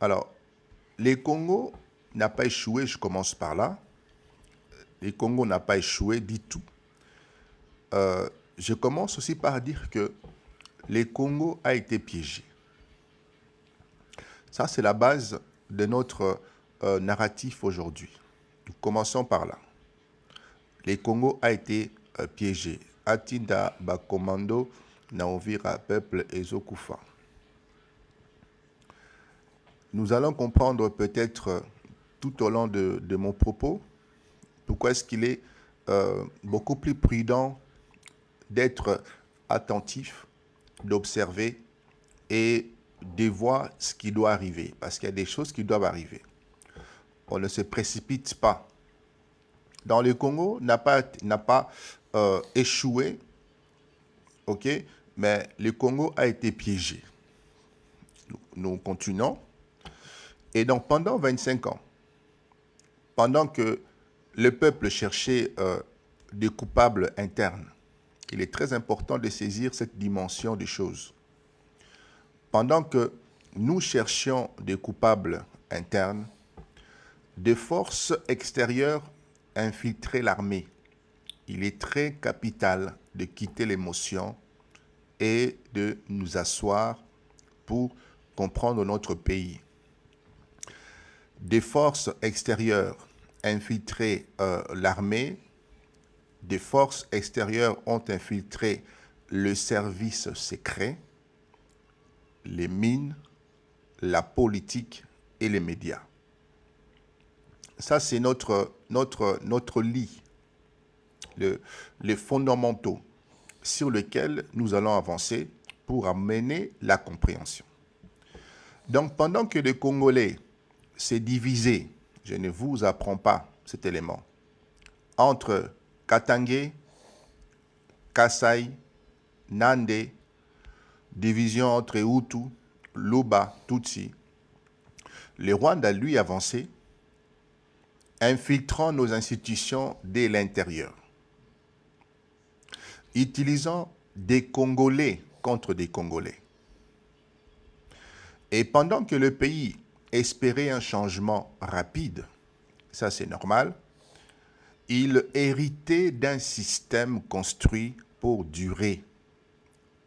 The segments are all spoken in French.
Alors, les Congo n'a pas échoué, je commence par là. Les Congo n'a pas échoué du tout. Je commence aussi par dire que les Congo a été piégé. Ça, c'est la base de notre narratif aujourd'hui. Nous commençons par là. Les Congo a été piégé. Atinda Bakomando Naovira peuple Ezokufa. Nous allons comprendre peut-être tout au long de mon propos pourquoi est-ce qu'il est beaucoup plus prudent d'être attentif, d'observer et de voir ce qui doit arriver. Parce qu'il y a des choses qui doivent arriver. On ne se précipite pas. Dans le Congo, n'a pas échoué, ok, mais le Congo a été piégé. Nous continuons. Et donc, pendant 25 ans, pendant que le peuple cherchait des coupables internes, il est très important de saisir cette dimension des choses. Pendant que nous cherchions des coupables internes, des forces extérieures infiltraient l'armée. Il est très capital de quitter l'émotion et de nous asseoir pour comprendre notre pays. Des forces extérieures infiltraient l'armée, des forces extérieures ont infiltré le service secret, les mines, la politique et les médias. Ça, c'est notre lit, les fondamentaux sur lesquels nous allons avancer pour amener la compréhension. Donc, pendant que les Congolais s'est divisé, je ne vous apprends pas cet élément, entre Katangé, Kasaï, Nande, division entre Hutu, Luba, Tutsi, le Rwanda, lui, avançait, infiltrant nos institutions dès l'intérieur, utilisant des Congolais contre des Congolais. Et pendant que le pays espérait un changement rapide, ça c'est normal, il héritait d'un système construit pour durer,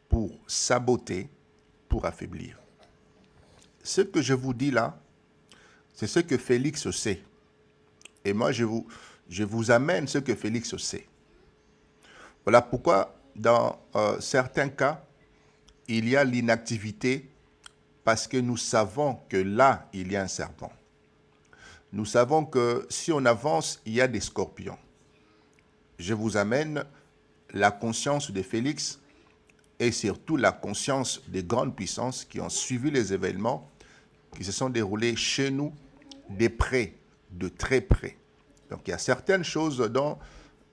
pour saboter, pour affaiblir. Ce que je vous dis là, c'est ce que Félix sait. Et moi, je vous amène ce que Félix sait. Voilà pourquoi, dans certains cas, il y a l'inactivité parce que nous savons que là, il y a un serpent. Nous savons que si on avance, il y a des scorpions. Je vous amène la conscience de Félix et surtout la conscience des grandes puissances qui ont suivi les événements qui se sont déroulés chez nous de près, de très près. Donc il y a certaines choses dont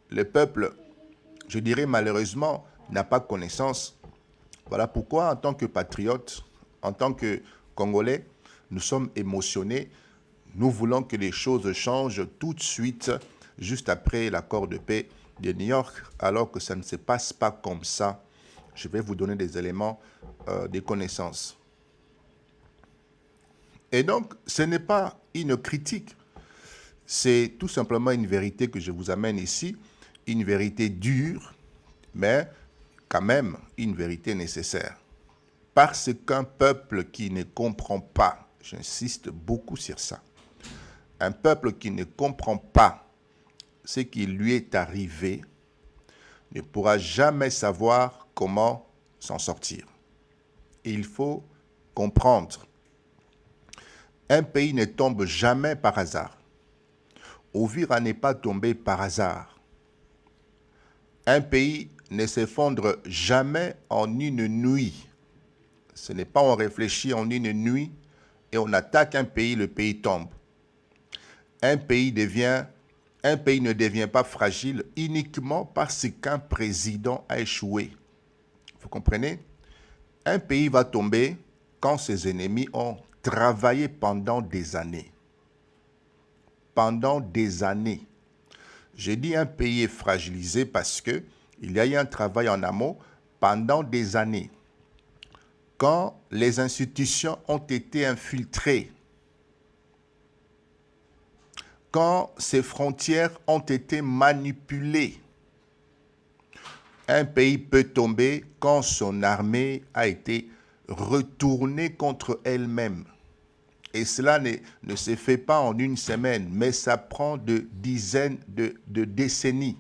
le peuple, je dirais malheureusement, n'a pas connaissance. Voilà pourquoi en tant que patriotes, en tant que Congolais, nous sommes émotionnés. Nous voulons que les choses changent tout de suite, juste après l'accord de paix de New York, alors que ça ne se passe pas comme ça. Je vais vous donner des éléments, des connaissances. Et donc, ce n'est pas une critique. C'est tout simplement une vérité que je vous amène ici, une vérité dure, mais quand même une vérité nécessaire. Parce qu'un peuple qui ne comprend pas, j'insiste beaucoup sur ça, un peuple qui ne comprend pas ce qui lui est arrivé ne pourra jamais savoir comment s'en sortir. Et il faut comprendre. Un pays ne tombe jamais par hasard. Uvira n'est pas tombé par hasard. Un pays ne s'effondre jamais en une nuit. Ce n'est pas on réfléchit en une nuit et on attaque un pays, le pays tombe. Un pays ne devient pas fragile uniquement parce qu'un président a échoué. Vous comprenez? Un pays va tomber quand ses ennemis ont travaillé pendant des années. Pendant des années. Je dis un pays est fragilisé parce qu'il y a eu un travail en amont pendant des années. Quand les institutions ont été infiltrées, quand ses frontières ont été manipulées. Un pays peut tomber quand son armée a été retournée contre elle-même. Et cela ne se fait pas en une semaine, mais ça prend de dizaines de décennies.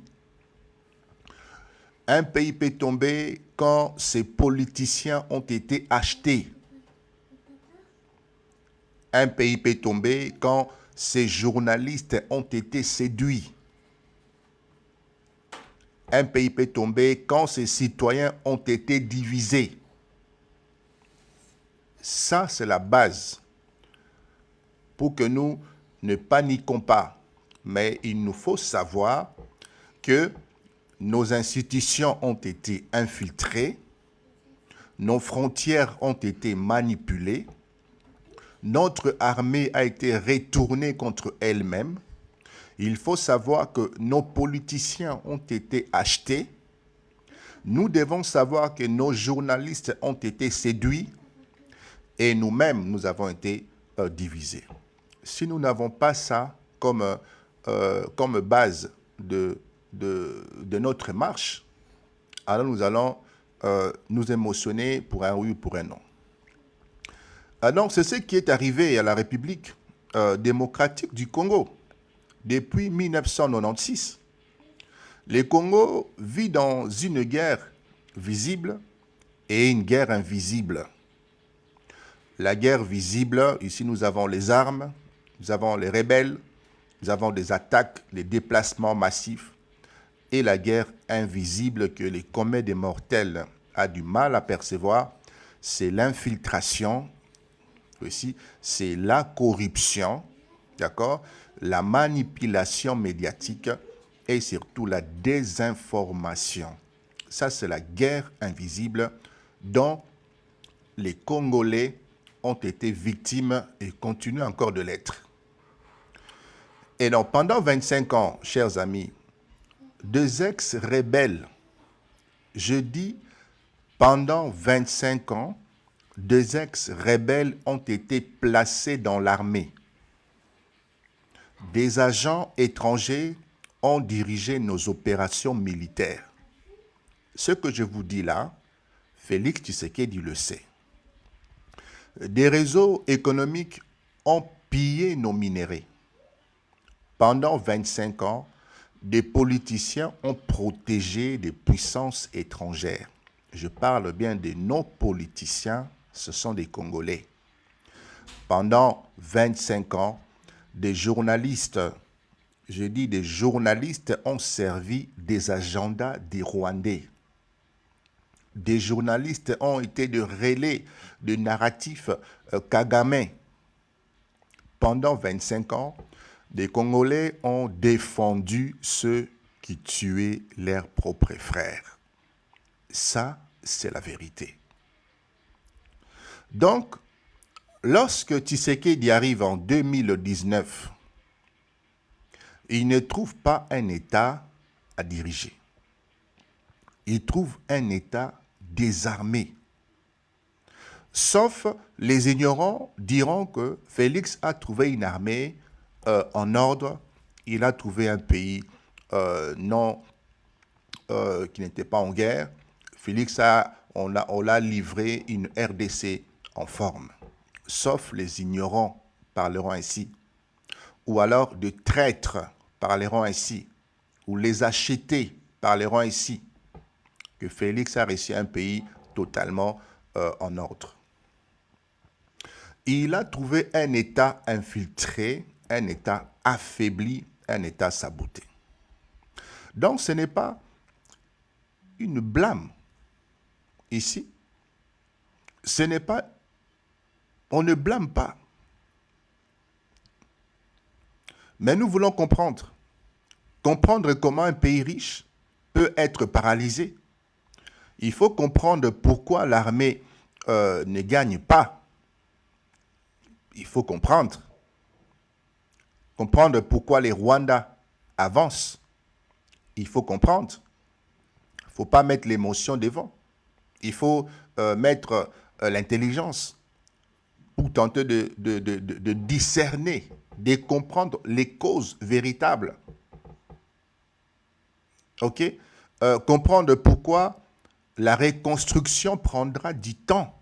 Un pays peut tomber quand ses politiciens ont été achetés. Un pays peut tomber quand ses journalistes ont été séduits. Un pays peut tomber quand ses citoyens ont été divisés. Ça, c'est la base pour que nous ne paniquons pas. Mais il nous faut savoir que nos institutions ont été infiltrées, nos frontières ont été manipulées, notre armée a été retournée contre elle-même. Il faut savoir que nos politiciens ont été achetés. Nous devons savoir que nos journalistes ont été séduits et nous-mêmes, nous avons été divisés. Si nous n'avons pas ça comme base de notre marche, alors nous allons nous émotionner pour un oui ou pour un non. Donc, c'est ce qui est arrivé à la République démocratique du Congo depuis 1996. Le Congo vit dans une guerre visible et une guerre invisible. La guerre visible, ici nous avons les armes, nous avons les rebelles, nous avons des attaques, des déplacements massifs, et la guerre invisible que les communs des mortels a du mal à percevoir, c'est l'infiltration, aussi, c'est la corruption, d'accord, la manipulation médiatique et surtout la désinformation. Ça, c'est la guerre invisible dont les Congolais ont été victimes et continuent encore de l'être. Et donc, pendant 25 ans, chers amis, deux ex-rebelles, je dis pendant 25 ans, deux ex-rebelles ont été placés dans l'armée. Des agents étrangers ont dirigé nos opérations militaires. Ce que je vous dis là, Félix Tshisekedi le sait. Des réseaux économiques ont pillé nos minéraux. Pendant 25 ans, des politiciens ont protégé des puissances étrangères. Je parle bien de nos politiciens, ce sont des Congolais. Pendant 25 ans, des journalistes, je dis des journalistes, ont servi des agendas des Rwandais. Des journalistes ont été de relais de narratifs Kagame. Pendant 25 ans, des Congolais ont défendu ceux qui tuaient leurs propres frères. Ça, c'est la vérité. Donc, lorsque Tshisekedi arrive en 2019, il ne trouve pas un État à diriger. Il trouve un État désarmé. Sauf les ignorants diront que Félix a trouvé une armée en ordre, il a trouvé un pays qui n'était pas en guerre. Félix on l'a livré une RDC en forme. Sauf les ignorants parleront ainsi. Ou alors de traîtres parleront ainsi. Ou les achetés parleront ainsi. Que Félix a réussi un pays totalement en ordre. Il a trouvé un État infiltré, un État affaibli, un État saboté. Donc ce n'est pas une blâme ici. Ce n'est pas... On ne blâme pas. Mais nous voulons comprendre. Comprendre comment un pays riche peut être paralysé. Il faut comprendre pourquoi l'armée ne gagne pas. Il faut comprendre. Comprendre pourquoi les Rwandais avancent. Il faut comprendre. Il ne faut pas mettre l'émotion devant. Il faut mettre l'intelligence pour tenter de discerner de comprendre les causes véritables. OK? Comprendre pourquoi la reconstruction prendra du temps.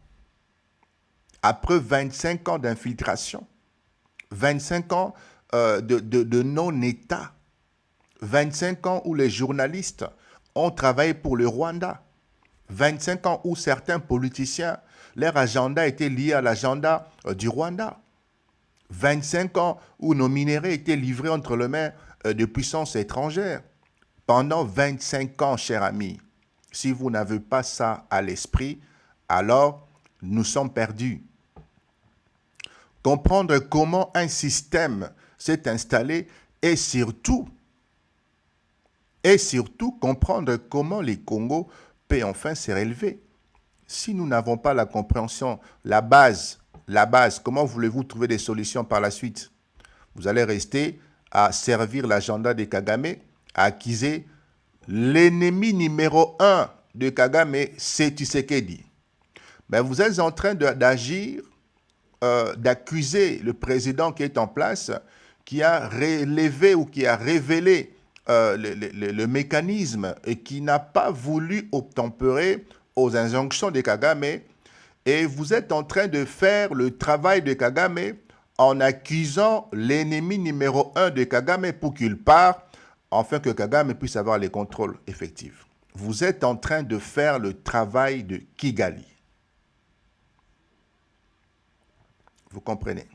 Après 25 ans d'infiltration, 25 ans de non-État, 25 ans où les journalistes ont travaillé pour le Rwanda, 25 ans où certains politiciens, leur agenda était lié à l'agenda du Rwanda, 25 ans où nos minéraux étaient livrés entre les mains de puissances étrangères. Pendant 25 ans, chers amis, si vous n'avez pas ça à l'esprit, alors nous sommes perdus. Comprendre comment un système s'est installé et surtout comprendre comment les Congos peut enfin se relever. Si nous n'avons pas la compréhension, la base, comment voulez-vous trouver des solutions par la suite? Vous allez rester à servir l'agenda de Kagame, à accuser l'ennemi numéro 1 de Kagame, c'est Tshisekedi. Mais vous êtes en train d'agir, d'accuser le président qui est en place, qui a relevé ou qui a révélé le mécanisme et qui n'a pas voulu obtempérer aux injonctions de Kagame, et vous êtes en train de faire le travail de Kagame en accusant l'ennemi numéro 1 de Kagame pour qu'il parte, afin que Kagame puisse avoir les contrôles effectifs. Vous êtes en train de faire le travail de Kigali. Vous comprenez?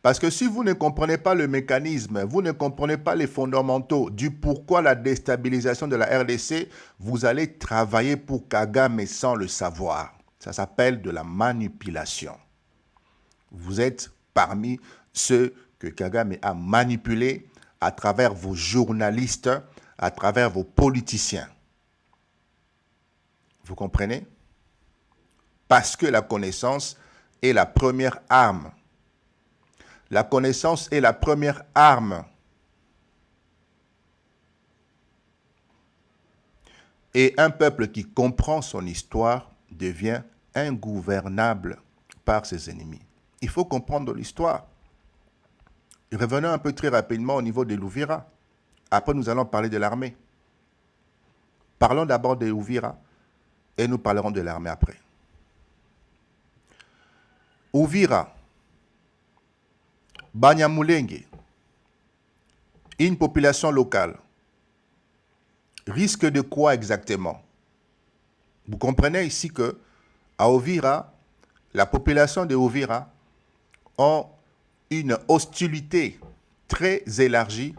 Parce que si vous ne comprenez pas le mécanisme, vous ne comprenez pas les fondamentaux du pourquoi la déstabilisation de la RDC, vous allez travailler pour Kagame sans le savoir. Ça s'appelle de la manipulation. Vous êtes parmi ceux que Kagame a manipulés à travers vos journalistes, à travers vos politiciens. Vous comprenez? Parce que la connaissance est la première arme. La connaissance est la première arme. Et un peuple qui comprend son histoire devient ingouvernable par ses ennemis. Il faut comprendre l'histoire. Revenons un peu très rapidement au niveau de l'Ouvira. Après, nous allons parler de l'armée. Parlons d'abord de l'Ouvira et nous parlerons de l'armée après. Ouvira, Banyamulenge, une population locale, risque de quoi exactement? Vous comprenez ici que à Ouvira, la population de Ouvira ont une hostilité très élargie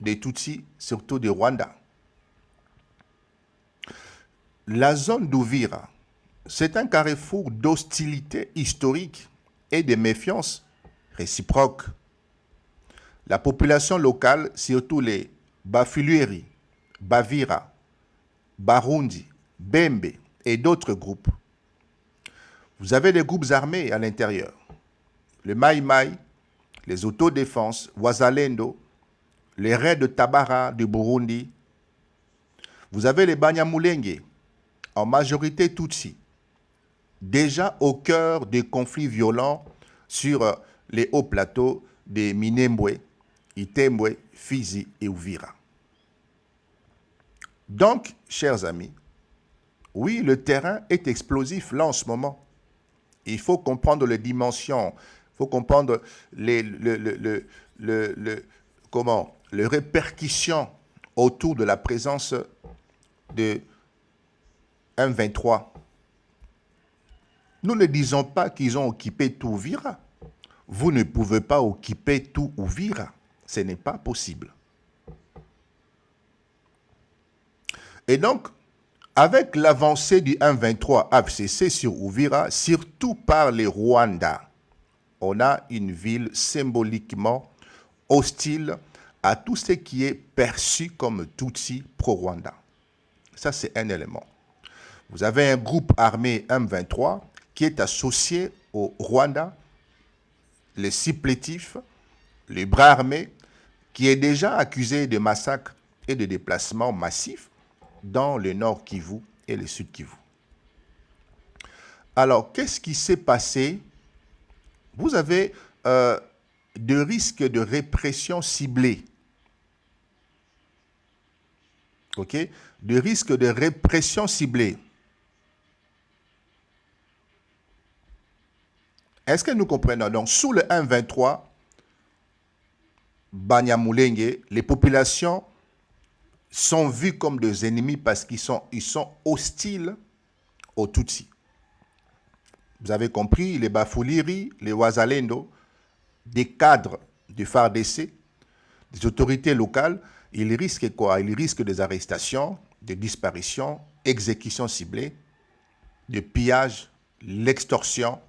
des Tutsis, surtout du Rwanda. La zone d'Ouvira, c'est un carrefour d'hostilité historique et de méfiance réciproque. La population locale, surtout les Bafulueri, Bavira, Barundi, Bembe et d'autres groupes. Vous avez des groupes armés à l'intérieur. Le Mai Mai, les autodéfenses, Wazalendo, les raids de Tabara du Burundi. Vous avez les Banyamulenge, en majorité Tutsi, déjà au cœur des conflits violents sur les hauts plateaux des Minembwe, Itembwe, Fizi et Uvira. Donc, chers amis, oui, le terrain est explosif là en ce moment. Il faut comprendre les dimensions, il faut comprendre les répercussions autour de la présence de M23. Nous ne disons pas qu'ils ont occupé tout Uvira. Vous ne pouvez pas occuper tout Uvira. Ce n'est pas possible. Et donc, avec l'avancée du M23 AFCC sur Uvira, surtout par les Rwandais, on a une ville symboliquement hostile à tout ce qui est perçu comme Tutsi pro-Rwanda. Ça, c'est un élément. Vous avez un groupe armé M23 qui est associé au Rwanda, les supplétifs, les bras armés, qui est déjà accusé de massacres et de déplacements massifs dans le nord Kivu et le sud Kivu. Alors, qu'est-ce qui s'est passé? Vous avez de risque de répression ciblée. OK? De risque de répression ciblée. Est-ce que nous comprenons? Donc, sous le 1.23, Banyamulenge, les populations sont vues comme des ennemis parce qu'ils sont hostiles aux Tutsis. Vous avez compris, les Bafuliri, les Wazalendo, des cadres du FARDC, des autorités locales, ils risquent quoi? Ils risquent des arrestations, des disparitions, exécutions ciblées, des pillages, l'extorsion,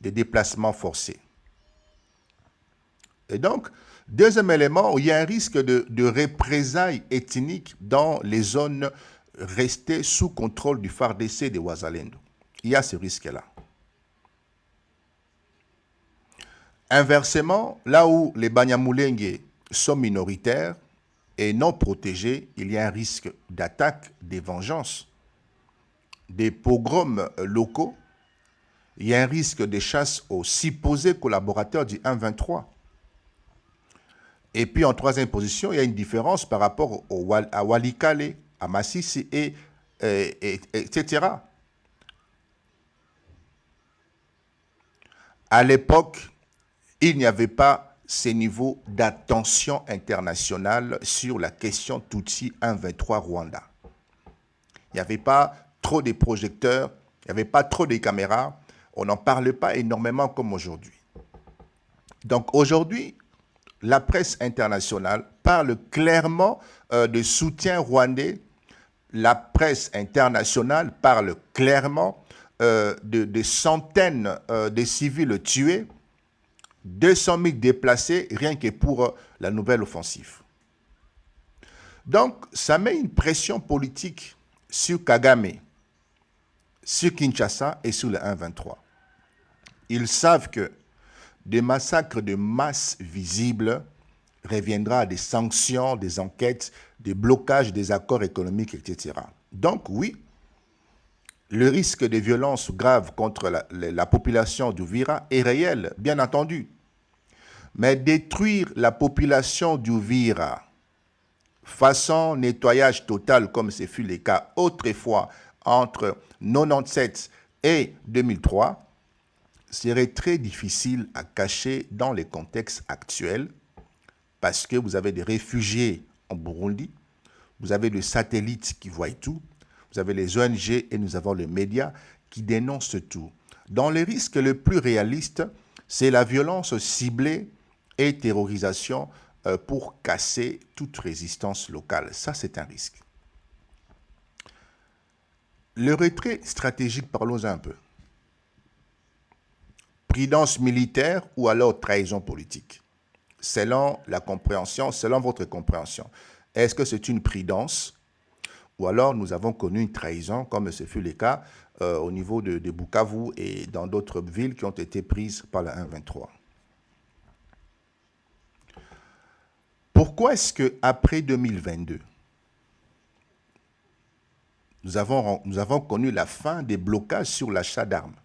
des déplacements forcés. Et donc, deuxième élément, il y a un risque de représailles ethniques dans les zones restées sous contrôle du FARDC des Wazalendo. Il y a ce risque-là. Inversement, là où les Banyamulenge sont minoritaires et non protégés, il y a un risque d'attaque, des vengeances, des pogroms locaux. Il y a un risque de chasse aux supposés collaborateurs du 1.23. Et puis en troisième position, il y a une différence par rapport à Walikale, à Massissi, etc. À l'époque, il n'y avait pas ces niveaux d'attention internationale sur la question Tutsi 1.23 Rwanda. Il n'y avait pas trop de projecteurs, il n'y avait pas trop de caméras, on n'en parle pas énormément comme aujourd'hui. Donc aujourd'hui, la presse internationale parle clairement de soutien rwandais. La presse internationale parle clairement de centaines de civils tués, 200 000 déplacés rien que pour la nouvelle offensive. Donc, ça met une pression politique sur Kagame, sur Kinshasa et sur le 1.23. Ils savent que des massacres de masse visibles reviendra à des sanctions, des enquêtes, des blocages des accords économiques, etc. Donc oui, le risque de violences graves contre la population d'Uvira est réel, bien entendu. Mais détruire la population d'Uvira, façon nettoyage total comme ce fut le cas autrefois entre 1997 et 2003, serait très difficile à cacher dans les contextes actuels parce que vous avez des réfugiés en Burundi, vous avez des satellites qui voient tout, vous avez les ONG et nous avons les médias qui dénoncent tout. Dans les risques les plus réalistes, c'est la violence ciblée et terrorisation pour casser toute résistance locale. Ça, c'est un risque. Le retrait stratégique, parlons un peu. Prudence militaire ou alors trahison politique? Selon la compréhension, selon votre compréhension, est-ce que c'est une prudence ou alors nous avons connu une trahison comme ce fut le cas au niveau de Bukavu et dans d'autres villes qui ont été prises par la 1.23? Pourquoi est-ce qu'après 2022, nous avons connu la fin des blocages sur l'achat d'armes?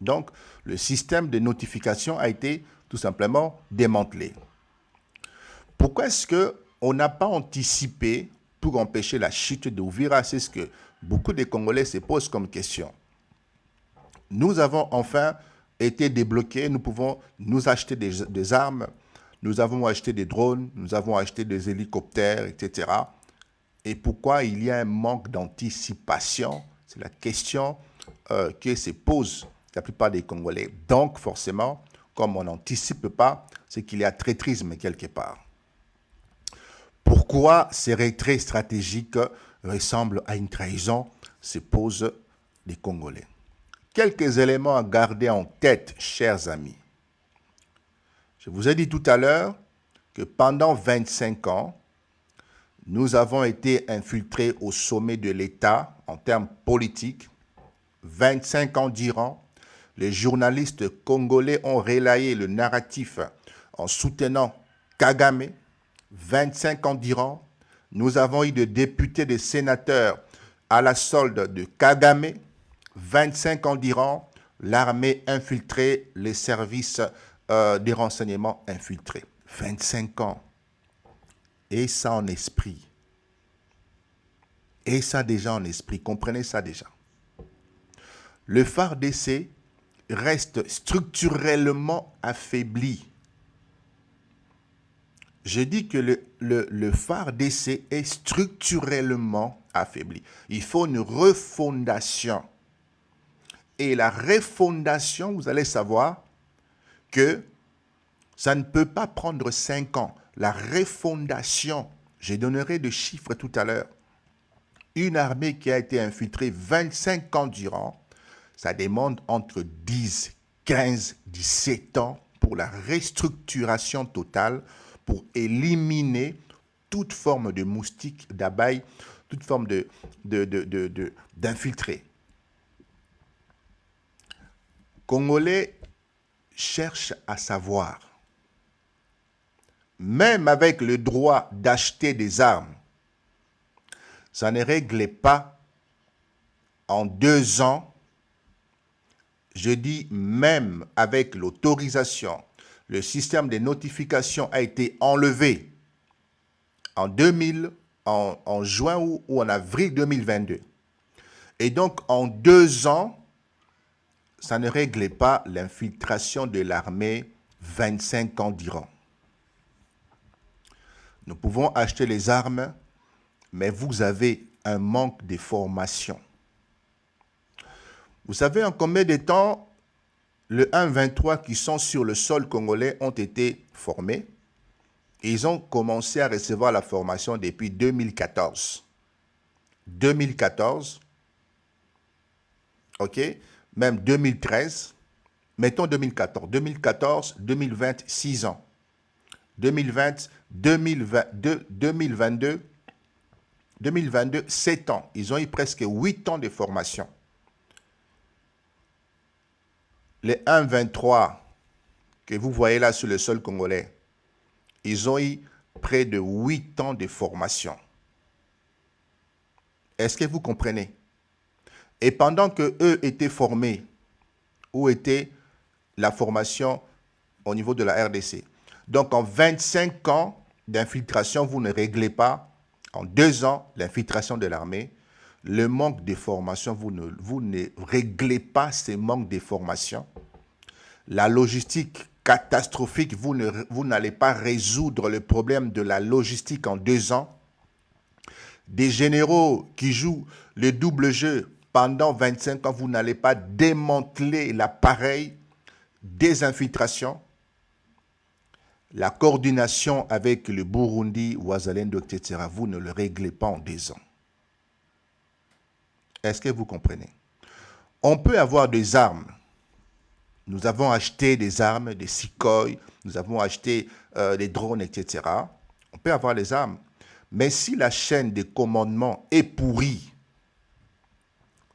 Donc, le système de notification a été tout simplement démantelé. Pourquoi est-ce qu'on n'a pas anticipé pour empêcher la chute d'Uvira? C'est ce que beaucoup de Congolais se posent comme question. Nous avons enfin été débloqués, nous pouvons nous acheter des armes, nous avons acheté des drones, nous avons acheté des hélicoptères, etc. Et pourquoi il y a un manque d'anticipation? C'est la question que se pose la plupart des Congolais. Donc, forcément, comme on n'anticipe pas, c'est qu'il y a traîtrisme quelque part. Pourquoi ces retraits stratégiques ressemblent à une trahison, se posent les Congolais. Quelques éléments à garder en tête, chers amis. Je vous ai dit tout à l'heure que pendant 25 ans, nous avons été infiltrés au sommet de l'État en termes politiques. 25 ans durant, les journalistes congolais ont relayé le narratif en soutenant Kagame. 25 ans durant, nous avons eu des députés, des sénateurs à la solde de Kagame. 25 ans durant, l'armée infiltrait les services des renseignements infiltrés. 25 ans. Et ça en esprit. Et ça déjà en esprit. Comprenez ça déjà. Le FARDC reste structurellement affaibli. Je dis que le FARDC est structurellement affaibli. Il faut une refondation. Et la refondation, vous allez savoir que ça ne peut pas prendre 5 ans. La refondation, je donnerai des chiffres tout à l'heure. Une armée qui a été infiltrée 25 ans durant, ça demande entre 10, 15, 17 ans pour la restructuration totale, pour éliminer toute forme de moustique, d'abeille, toute forme d'infiltré. Congolais cherchent à savoir, même avec le droit d'acheter des armes, ça ne réglait pas en 2 ans. Je dis même avec l'autorisation, le système de notification a été enlevé en juin ou en avril 2022. Et donc, en 2 ans, ça ne réglait pas l'infiltration de l'armée 25 ans durant. Nous pouvons acheter les armes, mais vous avez un manque de formation. Vous savez en combien de temps les 1,23 qui sont sur le sol congolais ont été formés? Ils ont commencé à recevoir la formation depuis 2014. 2014, ok, même 2013, mettons 2014, 2014, 2020, 6 ans. 2020, 2022, 7 ans. Ils ont eu presque 8 ans de formation. Les 1,23 que vous voyez là sur le sol congolais, ils ont eu près de 8 ans de formation. Est-ce que vous comprenez? Et pendant qu'eux étaient formés, où était la formation au niveau de la RDC? Donc en 25 ans d'infiltration, vous ne réglez pas, en 2 ans, l'infiltration de l'armée. Le manque de formation, vous ne réglez pas ces manques de formation. La logistique catastrophique, vous n'allez pas résoudre le problème de la logistique en 2 ans. Des généraux qui jouent le double jeu pendant 25 ans, vous n'allez pas démanteler l'appareil des infiltrations. La coordination avec le Burundi, Ouazalendo, etc., vous ne le réglez pas en 2 ans. Est-ce que vous comprenez? On peut avoir des armes. Nous avons acheté des armes, des Sukhoi, nous avons acheté des drones, etc. On peut avoir les armes. Mais si la chaîne de commandement est pourrie,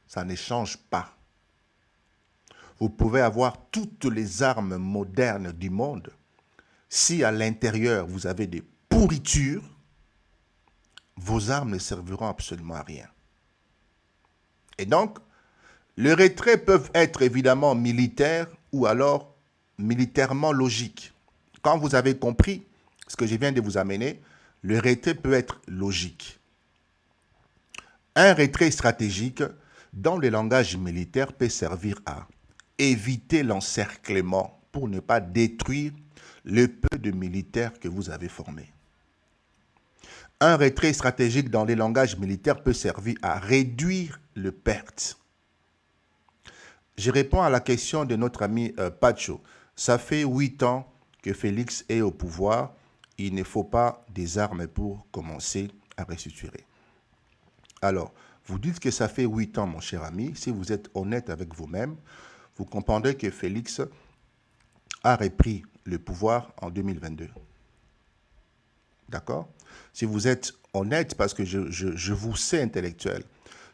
ça ne change pas. Vous pouvez avoir toutes les armes modernes du monde. Si à l'intérieur, vous avez des pourritures, vos armes ne serviront absolument à rien. Et donc, les retraits peuvent être évidemment militaires ou alors militairement logiques. Quand vous avez compris ce que je viens de vous amener, le retrait peut être logique. Un retrait stratégique, dans le langage militaire, peut servir à éviter l'encerclement pour ne pas détruire le peu de militaires que vous avez formés. Un retrait stratégique dans les langages militaires peut servir à réduire les pertes. Je réponds à la question de notre ami Pacho. Ça fait 8 ans que Félix est au pouvoir. Il ne faut pas des armes pour commencer à restructurer. Alors, vous dites que ça fait 8 ans, mon cher ami. Si vous êtes honnête avec vous-même, vous comprendrez que Félix a repris le pouvoir en 2022. D'accord? Si vous êtes honnête, parce que je vous sais intellectuel,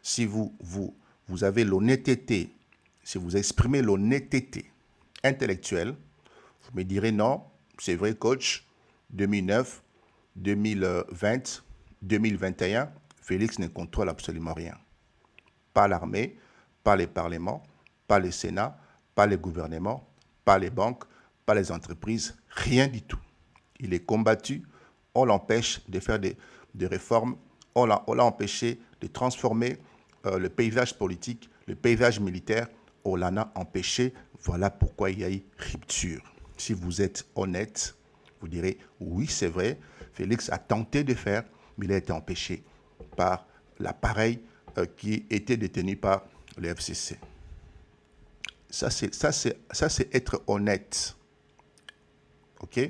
si vous avez l'honnêteté, si vous exprimez l'honnêteté intellectuelle, vous me direz non, c'est vrai coach, 2009, 2020, 2021, Félix ne contrôle absolument rien. Pas l'armée, pas les parlements, pas le Sénat, pas les gouvernements, pas les banques, pas les entreprises, rien du tout. Il est combattu, on l'empêche de faire des réformes, on l'a empêché de transformer le paysage politique, le paysage militaire, on l'en a empêché. Voilà pourquoi il y a eu rupture. Si vous êtes honnête, vous direz, oui, c'est vrai, Félix a tenté de faire, mais il a été empêché par l'appareil qui était détenu par le FCC. Ça, c'est être honnête. OK?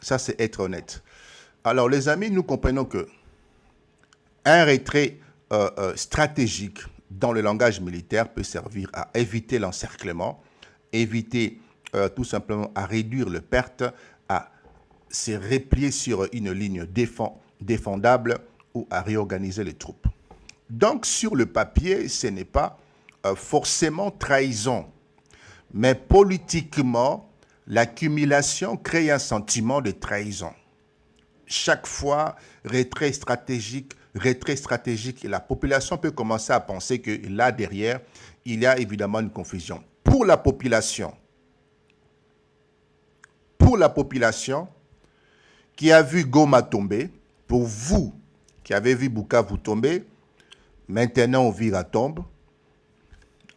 Ça, c'est être honnête. Alors, les amis, nous comprenons que un retrait stratégique dans le langage militaire peut servir à éviter l'encerclement, éviter tout simplement à réduire les pertes, à se replier sur une ligne défendable ou à réorganiser les troupes. Donc, sur le papier, ce n'est pas forcément trahison, mais politiquement, l'accumulation crée un sentiment de trahison. Chaque fois, retrait stratégique, et la population peut commencer à penser que là derrière, il y a évidemment une confusion. Pour la population qui a vu Goma tomber, pour vous qui avez vu Bukavu tomber, maintenant Uvira tombe,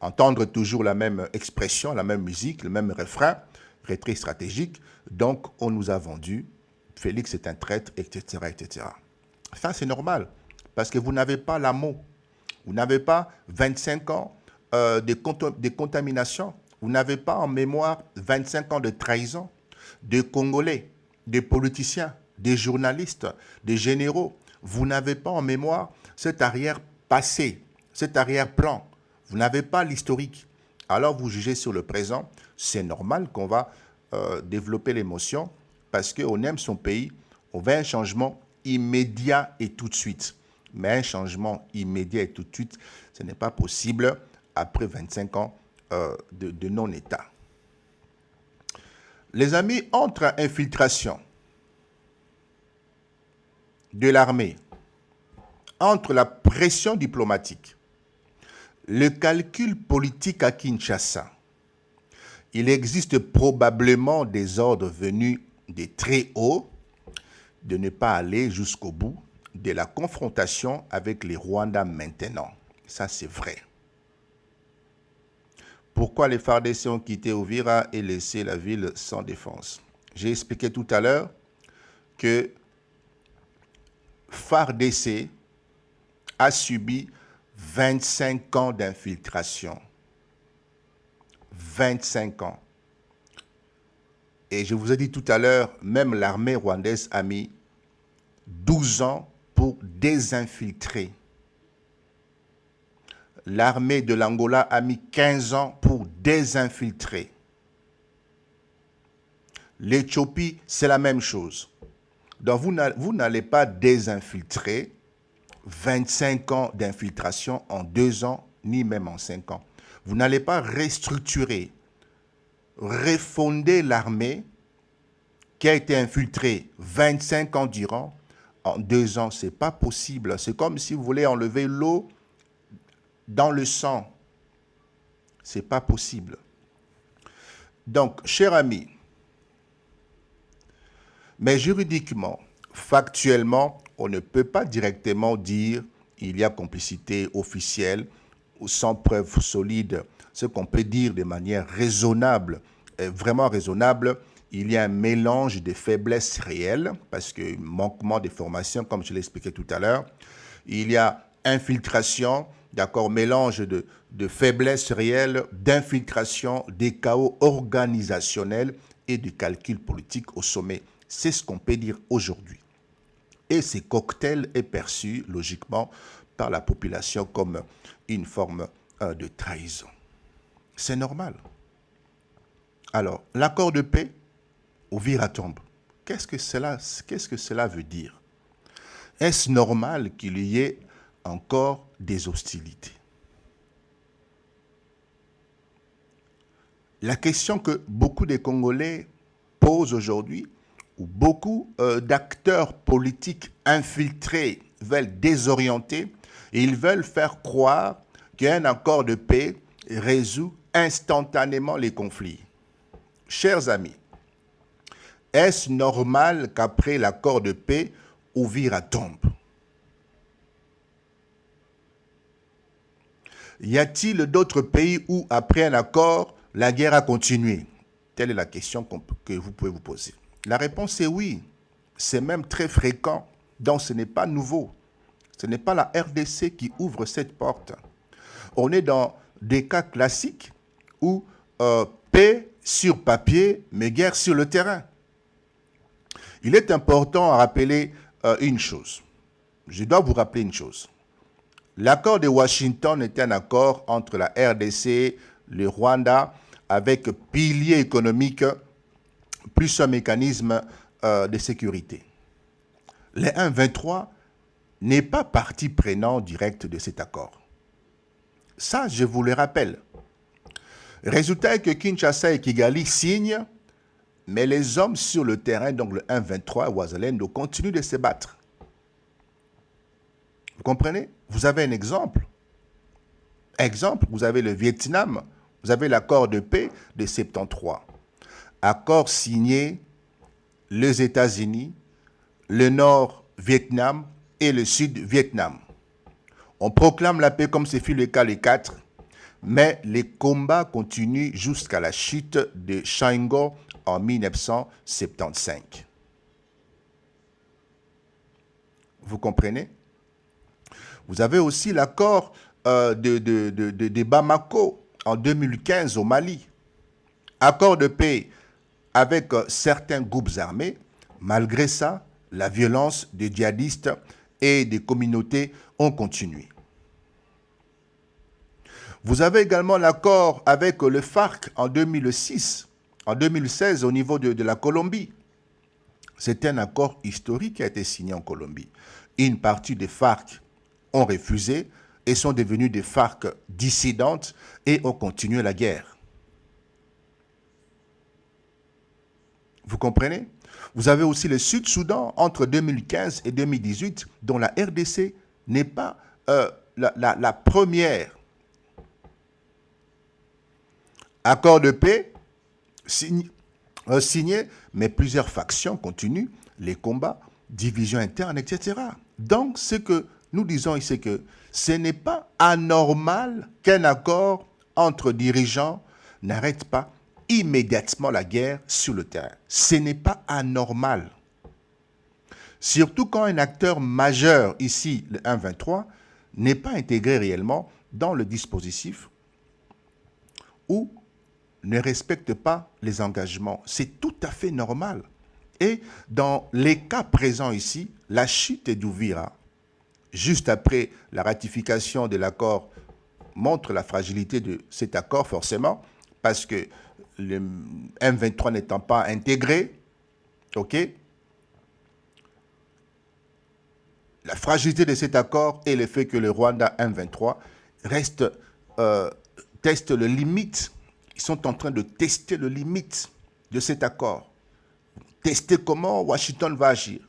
entendre toujours la même expression, la même musique, le même refrain, retrait stratégique, donc on nous a vendu, Félix est un traître, etc., etc. Ça, c'est normal, parce que vous n'avez pas l'amour. Vous n'avez pas 25 ans de contamination. Vous n'avez pas en mémoire 25 ans de trahison, de Congolais, des politiciens, des journalistes, des généraux. Vous n'avez pas en mémoire cet arrière-passé, cet arrière-plan. Vous n'avez pas l'historique. Alors vous jugez sur le présent. C'est normal qu'on va développer l'émotion parce qu'on aime son pays. On veut un changement immédiat et tout de suite. Mais un changement immédiat et tout de suite, ce n'est pas possible après 25 ans de non-État. Les amis, entre infiltration de l'armée, entre la pression diplomatique, le calcul politique à Kinshasa, il existe probablement des ordres venus de très haut de ne pas aller jusqu'au bout de la confrontation avec les Rwandais maintenant. Ça, c'est vrai. Pourquoi les FARDC ont quitté Uvira et laissé la ville sans défense? J'ai expliqué tout à l'heure que FARDC a subi 25 ans d'infiltration. 25 ans. Et je vous ai dit tout à l'heure, même l'armée rwandaise a mis 12 ans pour désinfiltrer. L'armée de l'Angola a mis 15 ans pour désinfiltrer. L'Éthiopie, c'est la même chose. Donc vous n'allez pas désinfiltrer 25 ans d'infiltration en 2 ans, ni même en 5 ans. Vous n'allez pas restructurer, refonder l'armée qui a été infiltrée 25 ans durant en 2 ans. Ce n'est pas possible. C'est comme si vous voulez enlever l'eau dans le sang. Ce n'est pas possible. Donc, chers amis, mais juridiquement, factuellement, on ne peut pas directement dire qu'il y a complicité officielle ou sans preuve solide. Ce qu'on peut dire de manière raisonnable, vraiment raisonnable, il y a un mélange de faiblesses réelles, parce que manquement de formation, comme je l'ai expliqué tout à l'heure, il y a infiltration, d'accord, mélange de faiblesses réelles, d'infiltration, des chaos organisationnels et du calcul politique au sommet. C'est ce qu'on peut dire aujourd'hui. Et ce cocktail est perçu logiquement par la population comme une forme de trahison. C'est normal. Alors, l'accord de paix, Uvira tombe. Qu'est-ce que cela veut dire? Est-ce normal qu'il y ait encore des hostilités? La question que beaucoup de Congolais posent aujourd'hui, où beaucoup d'acteurs politiques infiltrés veulent désorienter, et ils veulent faire croire qu'un accord de paix résout instantanément les conflits. Chers amis, est-ce normal qu'après l'accord de paix, Uvira tombe? Y a-t-il d'autres pays où, après un accord, la guerre a continué? Telle est la question que vous pouvez vous poser. La réponse est oui. C'est même très fréquent. Donc ce n'est pas nouveau. Ce n'est pas la RDC qui ouvre cette porte. On est dans des cas classiques où paix sur papier, mais guerre sur le terrain. Il est important à rappeler une chose. Je dois vous rappeler une chose. L'accord de Washington était un accord entre la RDC, le Rwanda, avec pilier économique plus un mécanisme de sécurité. Le 1-23 n'est pas partie prenante directe de cet accord. Ça, je vous le rappelle. Résultat est que Kinshasa et Kigali signent, mais les hommes sur le terrain, donc le 1-23 et Ouazalendo, continuent de se battre. Vous comprenez? Vous avez un exemple. Exemple, vous avez le Vietnam, vous avez l'accord de paix de 73. Accord signé les États-Unis, le Nord-Vietnam et le Sud-Vietnam. On proclame la paix comme ce fut le cas les 4, mais les combats continuent jusqu'à la chute de Shango en 1975. Vous comprenez? Vous avez aussi l'accord de Bamako en 2015 au Mali. Accord de paix avec certains groupes armés. Malgré ça, la violence des djihadistes et des communautés ont continué. Vous avez également l'accord avec le FARC en 2006, en 2016 au niveau de la Colombie. C'est un accord historique qui a été signé en Colombie. Une partie des FARC ont refusé et sont devenus des FARC dissidentes et ont continué la guerre. Vous comprenez? Vous avez aussi le Sud-Soudan entre 2015 et 2018, dont la RDC n'est pas la première. Accord de paix signé, mais plusieurs factions continuent les combats, divisions internes, etc. Donc, ce que nous disons ici, c'est que ce n'est pas anormal qu'un accord entre dirigeants n'arrête pas immédiatement la guerre sur le terrain. Ce n'est pas anormal. Surtout quand un acteur majeur, ici le 1-23, n'est pas intégré réellement dans le dispositif ou ne respecte pas les engagements. C'est tout à fait normal. Et dans les cas présents ici, la chute d'Uvira, juste après la ratification de l'accord, montre la fragilité de cet accord, forcément, parce que le M23 n'étant pas intégré, ok, la fragilité de cet accord et le fait que le Rwanda M23 teste le limite. Ils sont en train de tester le limite de cet accord. Tester comment Washington va agir.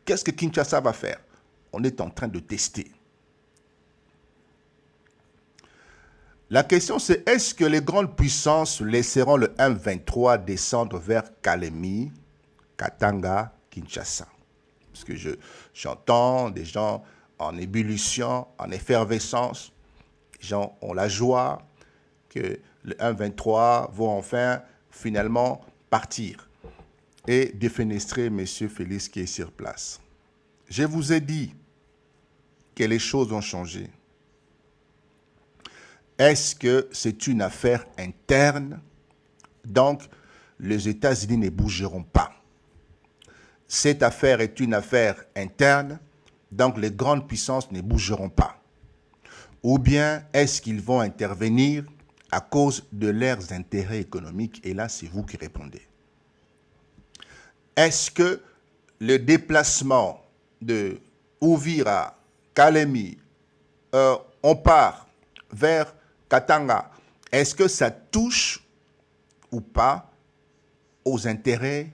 Qu'est-ce que Kinshasa va faire? On est en train de tester. La question c'est, est-ce que les grandes puissances laisseront le M23 descendre vers Kalemi, Katanga, Kinshasa? Parce que j'entends des gens en ébullition, en effervescence. Les gens ont la joie que le 1-23 vont enfin, finalement, partir et défenestrer M. Félix qui est sur place. Je vous ai dit que les choses ont changé. Est-ce que c'est une affaire interne? Donc, les États-Unis ne bougeront pas. Cette affaire est une affaire interne, donc les grandes puissances ne bougeront pas. Ou bien est-ce qu'ils vont intervenir à cause de leurs intérêts économiques? Et là, c'est vous qui répondez. Est-ce que le déplacement de Uvira, Kalemi, on part vers Katanga, est-ce que ça touche ou pas aux intérêts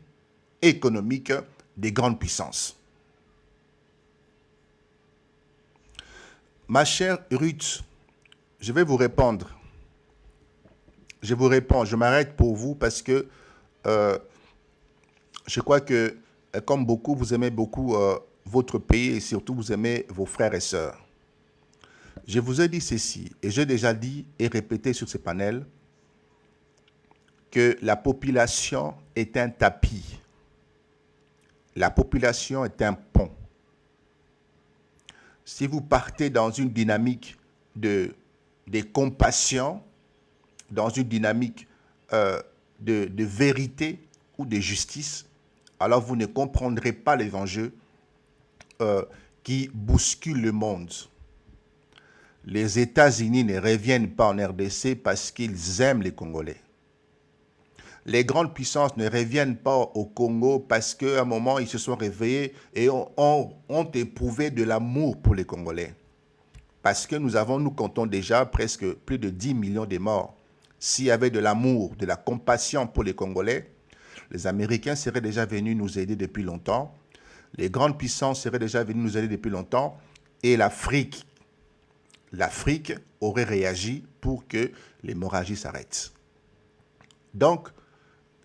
économiques des grandes puissances? Ma chère Ruth, je vais vous répondre. Je vous réponds, je m'arrête pour vous parce que je crois que, comme beaucoup, vous aimez beaucoup votre pays et surtout vous aimez vos frères et sœurs. Je vous ai dit ceci, et j'ai déjà dit et répété sur ce panel, que la population est un tapis. La population est un pont. Si vous partez dans une dynamique de compassion, dans une dynamique de vérité ou de justice, alors vous ne comprendrez pas les enjeux qui bousculent le monde. Les États-Unis ne reviennent pas en RDC parce qu'ils aiment les Congolais. Les grandes puissances ne reviennent pas au Congo parce qu'à un moment, ils se sont réveillés et ont éprouvé de l'amour pour les Congolais. Parce que nous comptons déjà presque plus de 10 millions de morts. S'il y avait de l'amour, de la compassion pour les Congolais, les Américains seraient déjà venus nous aider depuis longtemps. Les grandes puissances seraient déjà venues nous aider depuis longtemps. Et l'Afrique aurait réagi pour que l'hémorragie s'arrête. Donc,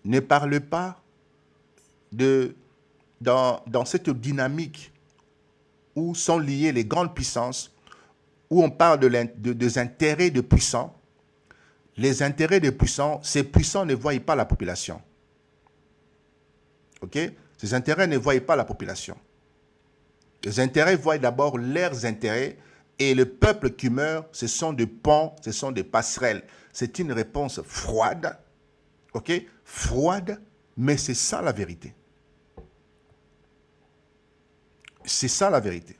ne parle pas dans cette dynamique où sont liées les grandes puissances, où on parle des intérêts de puissants. Les intérêts des puissants, ces puissants ne voient pas la population. OK? Ces intérêts ne voient pas la population. Les intérêts voient d'abord leurs intérêts et le peuple qui meurt, ce sont des ponts, ce sont des passerelles. C'est une réponse froide, OK? Froide, mais c'est ça la vérité. C'est ça la vérité.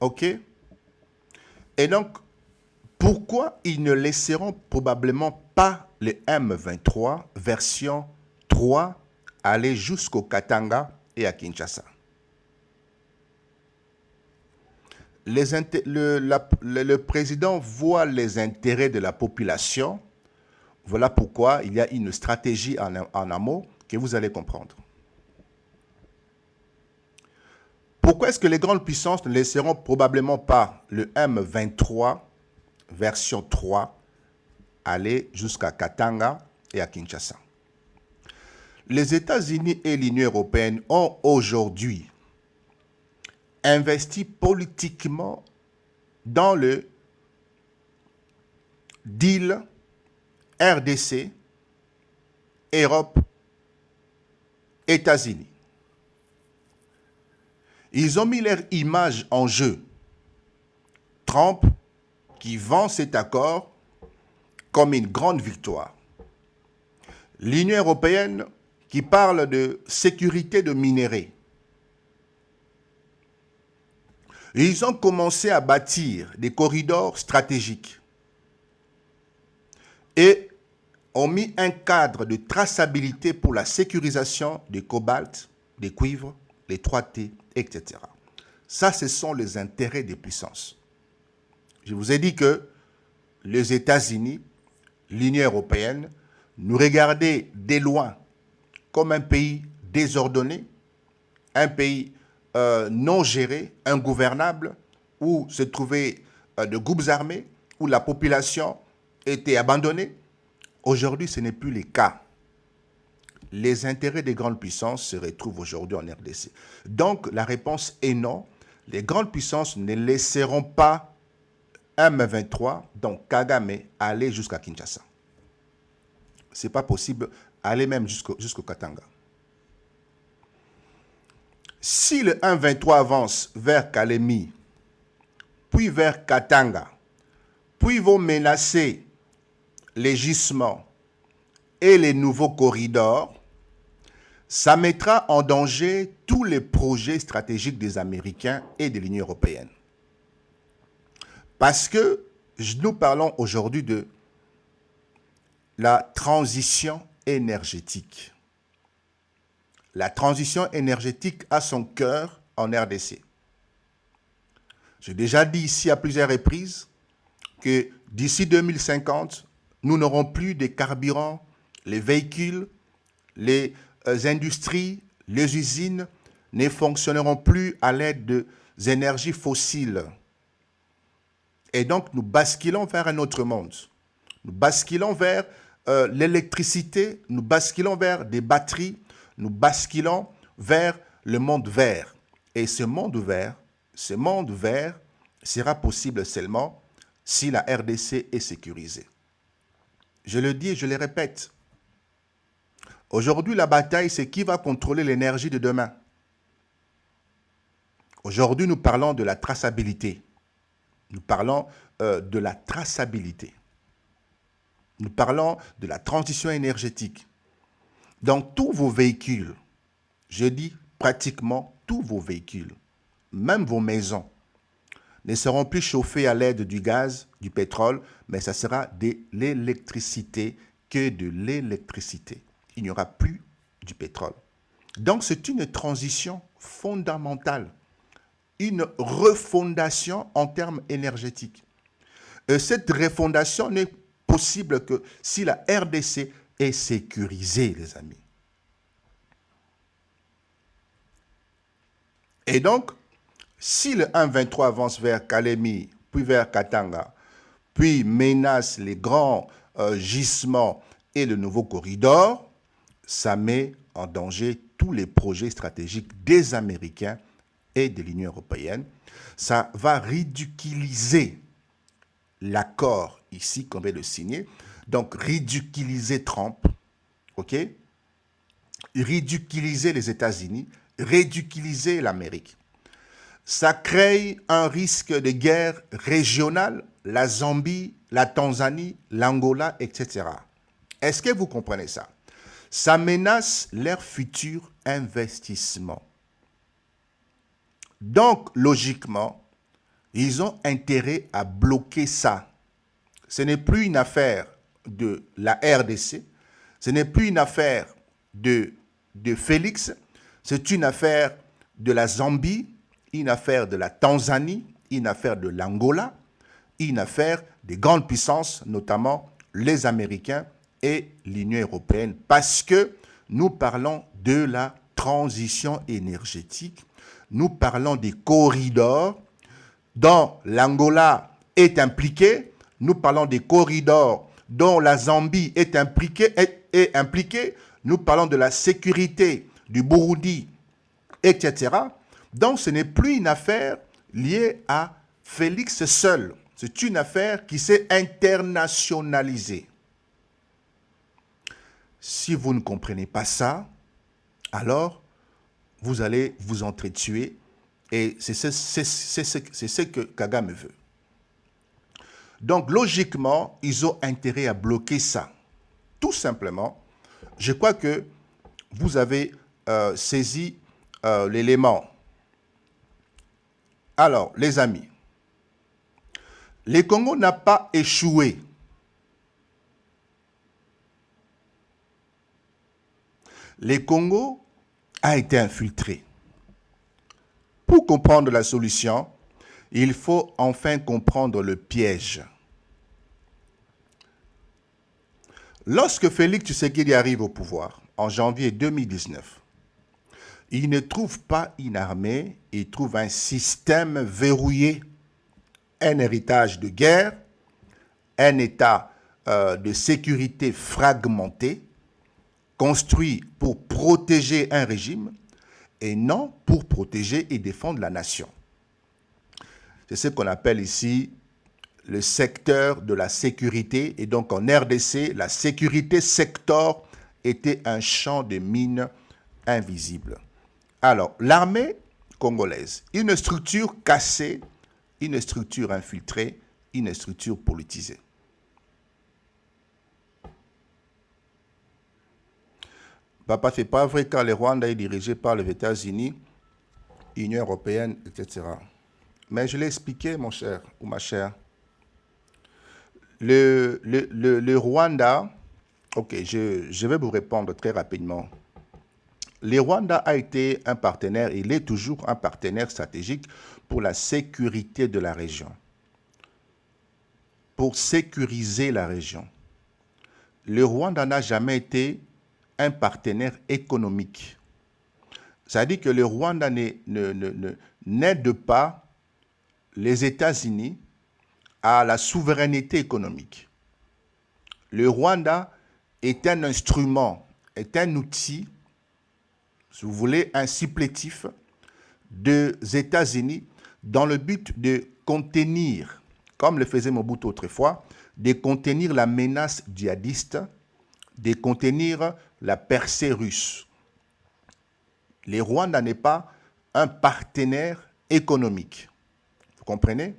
OK? Et donc, pourquoi ils ne laisseront probablement pas le M23 version 3 aller jusqu'au Katanga et à Kinshasa? Le président voit les intérêts de la population. Voilà pourquoi il y a une stratégie en amont que vous allez comprendre. Pourquoi est-ce que les grandes puissances ne laisseront probablement pas le M23 version 3 aller jusqu'à Katanga et à Kinshasa? Les États-Unis et l'Union européenne ont aujourd'hui investi politiquement dans le deal RDC, Europe, États-Unis. Ils ont mis leur image en jeu. Trump qui vend cet accord comme une grande victoire. L'Union européenne qui parle de sécurité de minerais. Ils ont commencé à bâtir des corridors stratégiques et ont mis un cadre de traçabilité pour la sécurisation du cobalt, des cuivres, les 3T, etc. Ça, ce sont les intérêts des puissances. Je vous ai dit que les États-Unis, l'Union européenne, nous regardaient de loin comme un pays désordonné, un pays non géré, ingouvernable, où se trouvaient de groupes armés, où la population était abandonnée. Aujourd'hui, ce n'est plus le cas. Les intérêts des grandes puissances se retrouvent aujourd'hui en RDC. Donc, la réponse est non. Les grandes puissances ne laisseront pas M23, donc Kagame, aller jusqu'à Kinshasa. Ce n'est pas possible, aller même jusqu'au Katanga. Si le 1-23 avance vers Kalemi, puis vers Katanga, puis vont menacer les gisements et les nouveaux corridors, ça mettra en danger tous les projets stratégiques des Américains et de l'Union européenne. Parce que nous parlons aujourd'hui de la transition énergétique. La transition énergétique a son cœur en RDC. J'ai déjà dit ici à plusieurs reprises que d'ici 2050, nous n'aurons plus de carburants, les véhicules, les industries, les usines ne fonctionneront plus à l'aide des énergies fossiles. Et donc, nous basculons vers un autre monde. Nous basculons vers l'électricité, nous basculons vers des batteries, nous basculons vers le monde vert. Et ce monde vert sera possible seulement si la RDC est sécurisée. Je le dis et je le répète. Aujourd'hui, la bataille, c'est qui va contrôler l'énergie de demain. Aujourd'hui, nous parlons de la traçabilité. Nous parlons de la traçabilité. Nous parlons de la transition énergétique. Dans tous vos véhicules, je dis pratiquement tous vos véhicules, même vos maisons, ne seront plus chauffés à l'aide du gaz, du pétrole, mais ça sera de l'électricité, que de l'électricité. Il n'y aura plus du pétrole. Donc c'est une transition fondamentale, une refondation en termes énergétiques. Et cette refondation n'est possible que si la RDC est sécurisée, les amis. Et donc, si le 1-23 avance vers Kalemi, puis vers Katanga, puis menace les grands gisements et le nouveau corridor, ça met en danger tous les projets stratégiques des Américains et de l'Union européenne. Ça va ridiculiser l'accord ici qu'on vient de signer. Donc, ridiculiser Trump, ok? Ridiculiser les États-Unis, ridiculiser l'Amérique. Ça crée un risque de guerre régionale, la Zambie, la Tanzanie, l'Angola, etc. Est-ce que vous comprenez ça? Ça menace leur futur investissement. Donc, logiquement, ils ont intérêt à bloquer ça. Ce n'est plus une affaire de la RDC, ce n'est plus une affaire de Félix, c'est une affaire de la Zambie, une affaire de la Tanzanie, une affaire de l'Angola, une affaire des grandes puissances, notamment les Américains et l'Union européenne, parce que nous parlons de la transition énergétique, nous parlons des corridors dont l'Angola est impliquée, nous parlons des corridors dont la Zambie est impliquée, nous parlons de la sécurité du Burundi, etc. Donc ce n'est plus une affaire liée à Félix seul, c'est une affaire qui s'est internationalisée. Si vous ne comprenez pas ça, alors vous allez vous entretuer et c'est ce que Kagame veut. Donc logiquement, ils ont intérêt à bloquer ça. Tout simplement, je crois que vous avez saisi l'élément. Alors, les amis, le Congo n'a pas échoué. Le Congo a été infiltré. Pour comprendre la solution, il faut enfin comprendre le piège. Lorsque Félix Tshisekedi arrive au pouvoir, en janvier 2019, il ne trouve pas une armée, il trouve un système verrouillé, un héritage de guerre, un état de sécurité fragmenté, construit pour protéger un régime et non pour protéger et défendre la nation. C'est ce qu'on appelle ici le secteur de la sécurité. Et donc en RDC, la sécurité sector était un champ de mines invisible. Alors, l'armée congolaise, une structure cassée, une structure infiltrée, une structure politisée. Papa, c'est pas vrai quand le Rwanda est dirigé par les États-Unis, l'Union européenne, etc. Mais je l'ai expliqué, mon cher ou ma chère. Le Rwanda, ok, je vais vous répondre très rapidement. Le Rwanda a été un partenaire, il est toujours un partenaire stratégique pour la sécurité de la région. Pour sécuriser la région. Le Rwanda n'a jamais été un partenaire économique. Ça veut dire que le Rwanda n'aide pas les États-Unis à la souveraineté économique. Le Rwanda est un instrument, est un outil, si vous voulez, un supplétif des États-Unis dans le but de contenir, comme le faisait Mobutu autrefois, de contenir la menace djihadiste, de contenir la percée russe. Le Rwanda n'est pas un partenaire économique. Vous comprenez?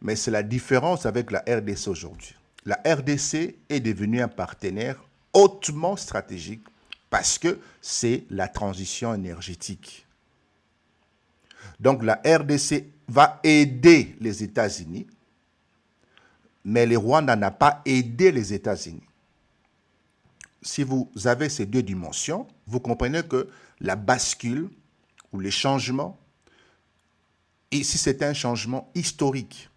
Mais c'est la différence avec la RDC aujourd'hui. La RDC est devenue un partenaire hautement stratégique parce que c'est la transition énergétique. Donc la RDC va aider les États-Unis, mais le Rwanda n'a pas aidé les États-Unis. Si vous avez ces deux dimensions, vous comprenez que la bascule ou les changements, ici c'est un changement historique.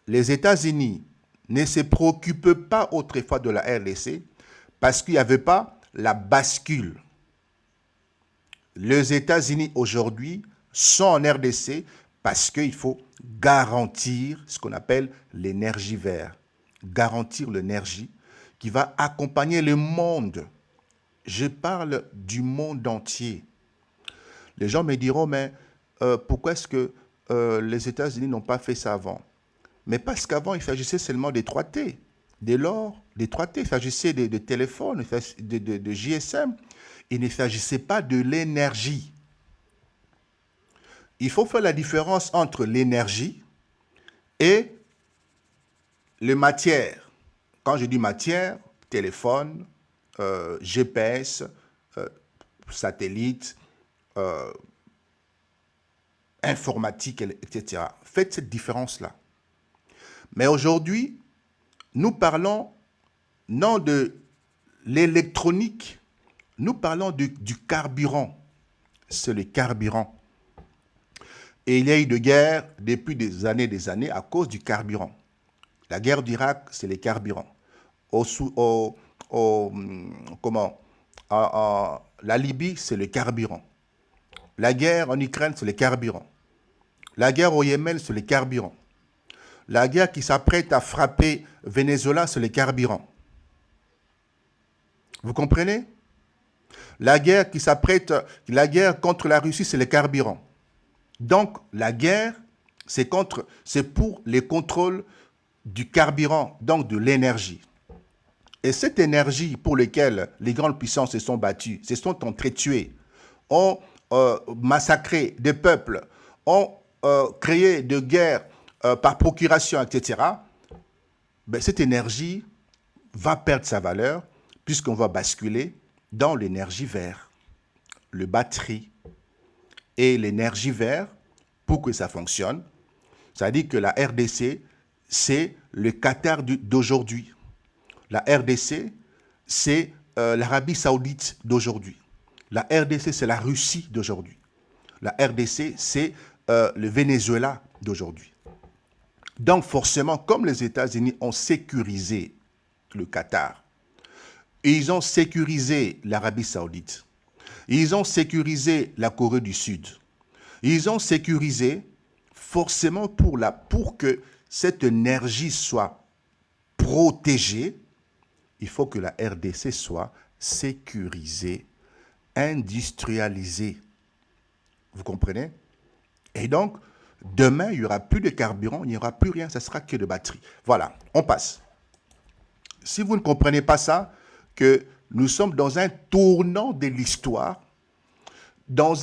Les États-Unis ne se préoccupent pas autrefois de la RDC parce qu'il n'y avait pas la bascule. Les États-Unis aujourd'hui sont en RDC parce qu'il faut garantir ce qu'on appelle l'énergie verte. Garantir l'énergie qui va accompagner le monde. Je parle du monde entier. Les gens me diront, mais pourquoi est-ce que les États-Unis n'ont pas fait ça avant? Mais parce qu'avant, il s'agissait seulement des 3T. Dès lors, des 3T, il s'agissait de téléphones, de GSM. Il ne s'agissait pas de l'énergie. Il faut faire la différence entre l'énergie et les matières. Quand je dis matière, téléphone, GPS, satellite, informatique, etc. Faites cette différence-là. Mais aujourd'hui, nous parlons non de l'électronique, nous parlons du carburant. C'est le carburant. Et il y a eu de guerre depuis des années à cause du carburant. La guerre d'Irak, c'est le carburant. La Libye, c'est le carburant. La guerre en Ukraine, c'est le carburant. La guerre au Yémen, c'est le carburant. La guerre qui s'apprête à frapper Venezuela, c'est le carburant. Vous comprenez? La guerre qui s'apprête, la guerre contre la Russie, c'est le carburant. Donc, la guerre, c'est pour les contrôles du carburant, donc de l'énergie. Et cette énergie pour laquelle les grandes puissances se sont battues, se sont entretuées, ont massacré des peuples, ont créé des guerres par procuration, etc., ben, cette énergie va perdre sa valeur puisqu'on va basculer dans l'énergie verte, le batterie. Et l'énergie verte, pour que ça fonctionne, ça dit que la RDC, c'est le Qatar d'aujourd'hui. La RDC, c'est l'Arabie Saoudite d'aujourd'hui. La RDC, c'est la Russie d'aujourd'hui. La RDC, c'est le Venezuela d'aujourd'hui. Donc forcément, comme les États-Unis ont sécurisé le Qatar, ils ont sécurisé l'Arabie Saoudite, ils ont sécurisé la Corée du Sud, ils ont sécurisé forcément pour que cette énergie soit protégée, il faut que la RDC soit sécurisée, industrialisée. Vous comprenez? Et donc, demain, il n'y aura plus de carburant, il n'y aura plus rien, ça sera que de batterie. Voilà, on passe. Si vous ne comprenez pas ça, que nous sommes dans un tournant de l'histoire, dont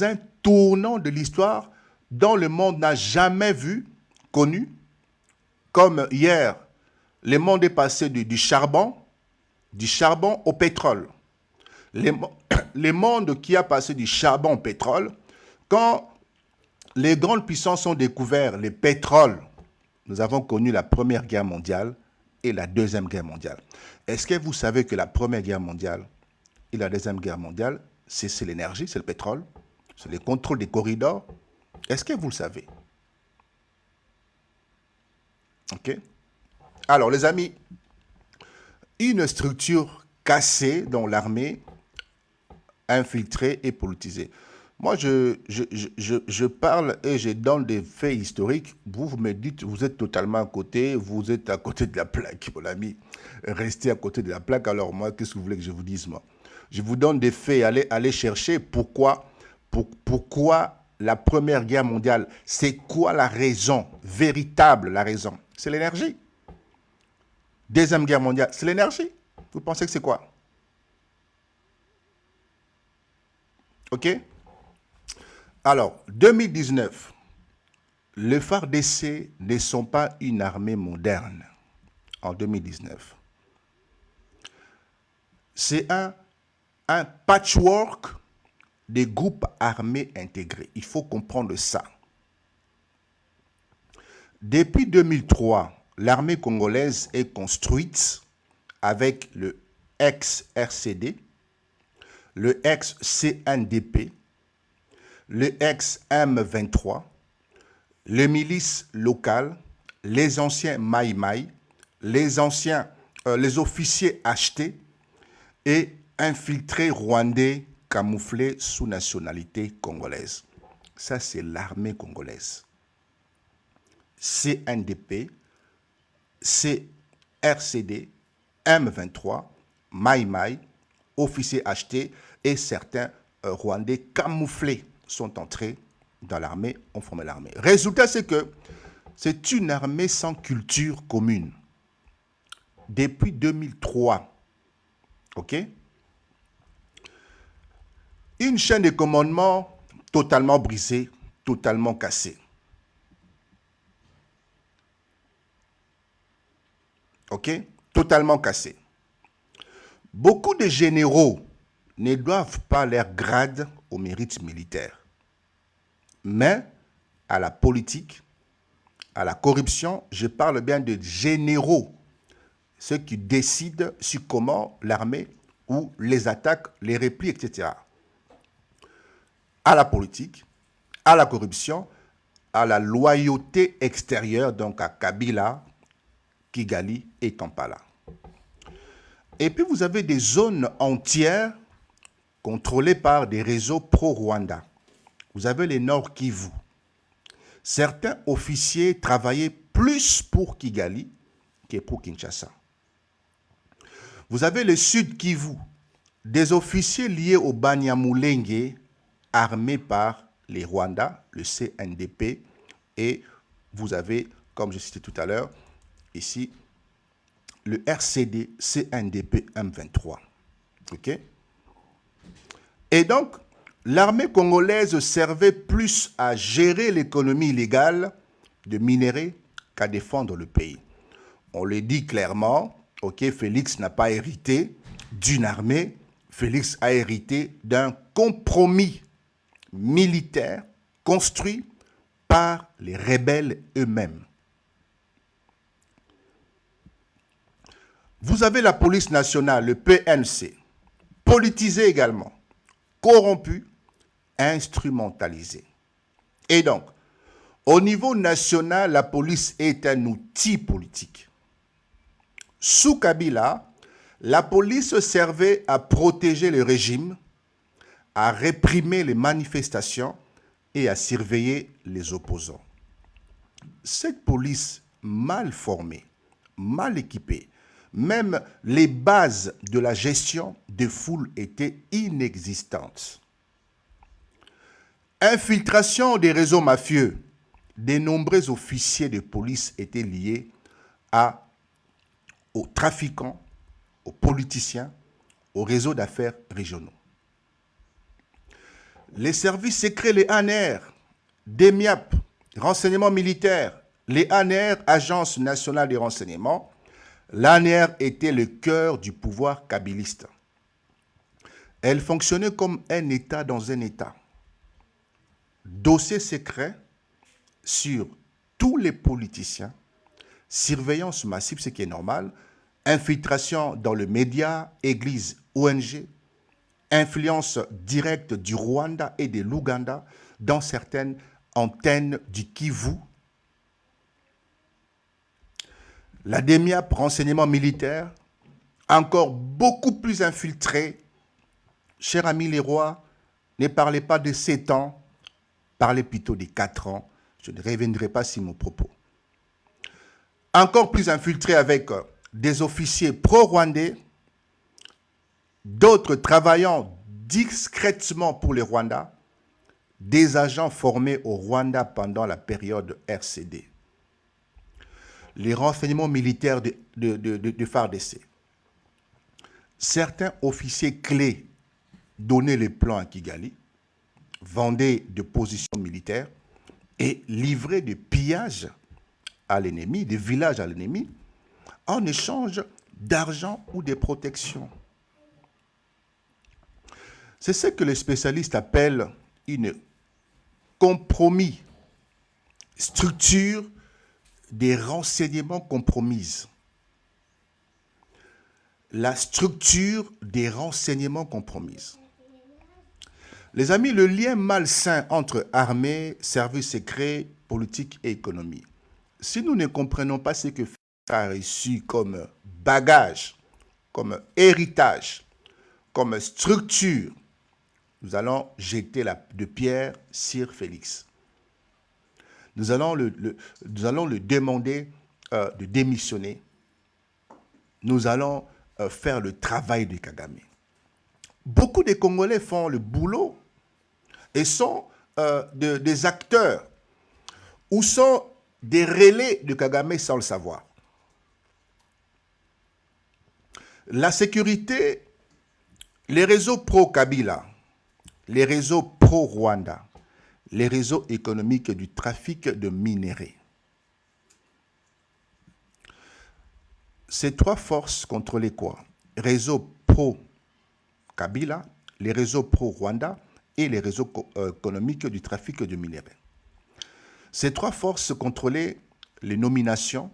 le monde n'a jamais connu, comme hier, le monde est passé du charbon au pétrole. Le monde qui a passé du charbon au pétrole, quand les grandes puissances ont découvert le pétrole, nous avons connu la Première Guerre mondiale et la Deuxième Guerre mondiale. Est-ce que vous savez que la Première Guerre mondiale et la Deuxième Guerre mondiale, c'est l'énergie, c'est le pétrole, c'est le contrôle des corridors? Est-ce que vous le savez? Ok. Alors, les amis, une structure cassée dans l'armée, infiltrée et politisée. Moi, je parle et je donne des faits historiques. Vous me dites, vous êtes totalement à côté, vous êtes à côté de la plaque, mon ami. Restez à côté de la plaque. Alors moi, qu'est-ce que vous voulez que je vous dise, moi? Je vous donne des faits. Allez chercher pourquoi la Première Guerre mondiale. C'est quoi la raison, véritable la raison? C'est l'énergie. Deuxième Guerre mondiale, c'est l'énergie. Vous pensez que c'est quoi? OK? Alors, 2019, les FARDC ne sont pas une armée moderne en 2019. C'est un patchwork des groupes armés intégrés. Il faut comprendre ça. Depuis 2003, l'armée congolaise est construite avec le ex-RCD, le ex-CNDP, le ex-M23, les milices locales, les anciens Maï-Maï, les officiers achetés et infiltrés rwandais camouflés sous nationalité congolaise. Ça, c'est l'armée congolaise. CNDP, CRCD, M23, Maï-Maï, officiers achetés et certains Rwandais camouflés sont entrés dans l'armée, ont formé l'armée. Résultat, c'est que c'est une armée sans culture commune. Depuis 2003, ok? Une chaîne de commandement totalement brisée, totalement cassée. Ok? Totalement cassée. Beaucoup de généraux ne doivent pas leur grade au mérite militaire, mais à la politique, à la corruption. Je parle bien de généraux, ceux qui décident sur comment l'armée ou les attaques, les replis, etc. À la politique, à la corruption, à la loyauté extérieure, donc à Kabila, Kigali et Kampala. Et puis vous avez des zones entières contrôlées par des réseaux pro-Rwanda. Vous avez les Nord Kivu. Certains officiers travaillaient plus pour Kigali que pour Kinshasa. Vous avez le Sud Kivu, des officiers liés au Banyamulenge, armés par les Rwandais, le CNDP, et vous avez, comme je citais tout à l'heure, ici, le RCD, CNDP M23. OK? Et donc, l'armée congolaise servait plus à gérer l'économie illégale de minerais qu'à défendre le pays. On le dit clairement, ok, Félix n'a pas hérité d'une armée, Félix a hérité d'un compromis militaire construit par les rebelles eux-mêmes. Vous avez la police nationale, le PNC, politisé également, corrompu, instrumentalisé. Et donc, au niveau national, la police est un outil politique. Sous Kabila, la police servait à protéger le régime, à réprimer les manifestations et à surveiller les opposants. Cette police mal formée, mal équipée, même les bases de la gestion des foules étaient inexistantes. Infiltration des réseaux mafieux. De nombreux officiers de police étaient liés aux trafiquants, aux politiciens, aux réseaux d'affaires régionaux. Les services secrets, les ANR, DEMIAP, renseignements militaires, les ANR, Agence nationale des renseignements, l'ANR était le cœur du pouvoir kabiliste. Elle fonctionnait comme un État dans un État. Dossier secret sur tous les politiciens, surveillance massive, ce qui est normal, infiltration dans les médias, églises, ONG, influence directe du Rwanda et de l'Ouganda dans certaines antennes du Kivu. La DEMIAP, renseignement militaire, encore beaucoup plus infiltré. Cher ami les rois, Ne parlez pas de 7 ans, parlez plutôt de 4 ans. Je ne reviendrai pas sur mon propos. Encore plus infiltrés avec des officiers pro-rwandais, d'autres travaillant discrètement pour les Rwandais, des agents formés au Rwanda pendant la période RCD. Les renseignements militaires de FARDC. Certains officiers clés donnaient les plans à Kigali, vendaient des positions militaires et livraient des pillages à l'ennemi, des villages à l'ennemi, en échange d'argent ou de protections. C'est ce que les spécialistes appellent une compromis, structure des renseignements compromises. La structure des renseignements compromises. Les amis, le lien malsain entre armée, services secrets, politique et économie. Si nous ne comprenons pas ce que a reçu comme bagage, comme héritage, comme structure, nous allons jeter de pierre sur Félix. Nous allons le demander de démissionner. Nous allons faire le travail de Kagame. Beaucoup de Congolais font le boulot et sont des acteurs ou sont des relais de Kagame sans le savoir. La sécurité, les réseaux pro-Kabila, les réseaux pro-Rwanda, les réseaux économiques du trafic de minerais. Ces trois forces contrôlaient quoi? Réseaux pro-Kabila, les réseaux pro-Rwanda et les réseaux économiques du trafic de minerais. Ces trois forces contrôlaient les nominations,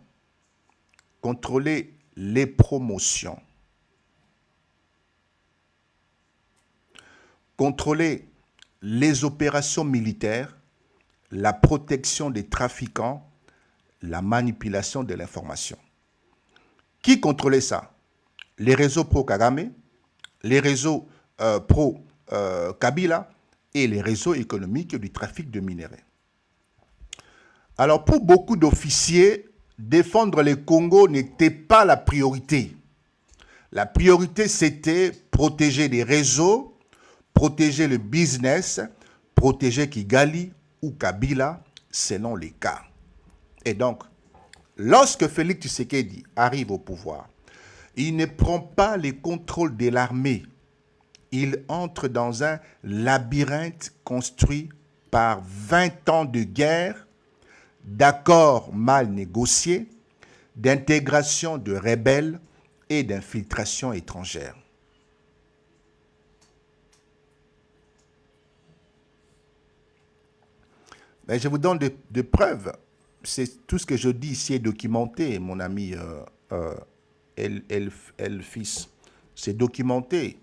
contrôlaient les promotions, contrôlaient les opérations militaires, la protection des trafiquants, la manipulation de l'information. Qui contrôlait ça? Les réseaux pro-Kagame, les réseaux pro-Kabila et les réseaux économiques du trafic de minerais. Alors pour beaucoup d'officiers, défendre les Congo n'était pas la priorité. La priorité, c'était protéger les réseaux, protéger le business, protéger Kigali ou Kabila, selon les cas. Et donc, lorsque Félix Tshisekedi arrive au pouvoir, il ne prend pas les contrôles de l'armée. Il entre dans un labyrinthe construit par 20 ans de guerre, d'accords mal négociés, d'intégration de rebelles et d'infiltration étrangère. Mais je vous donne des preuves. C'est tout ce que je dis ici est documenté, mon ami Fils. C'est documenté.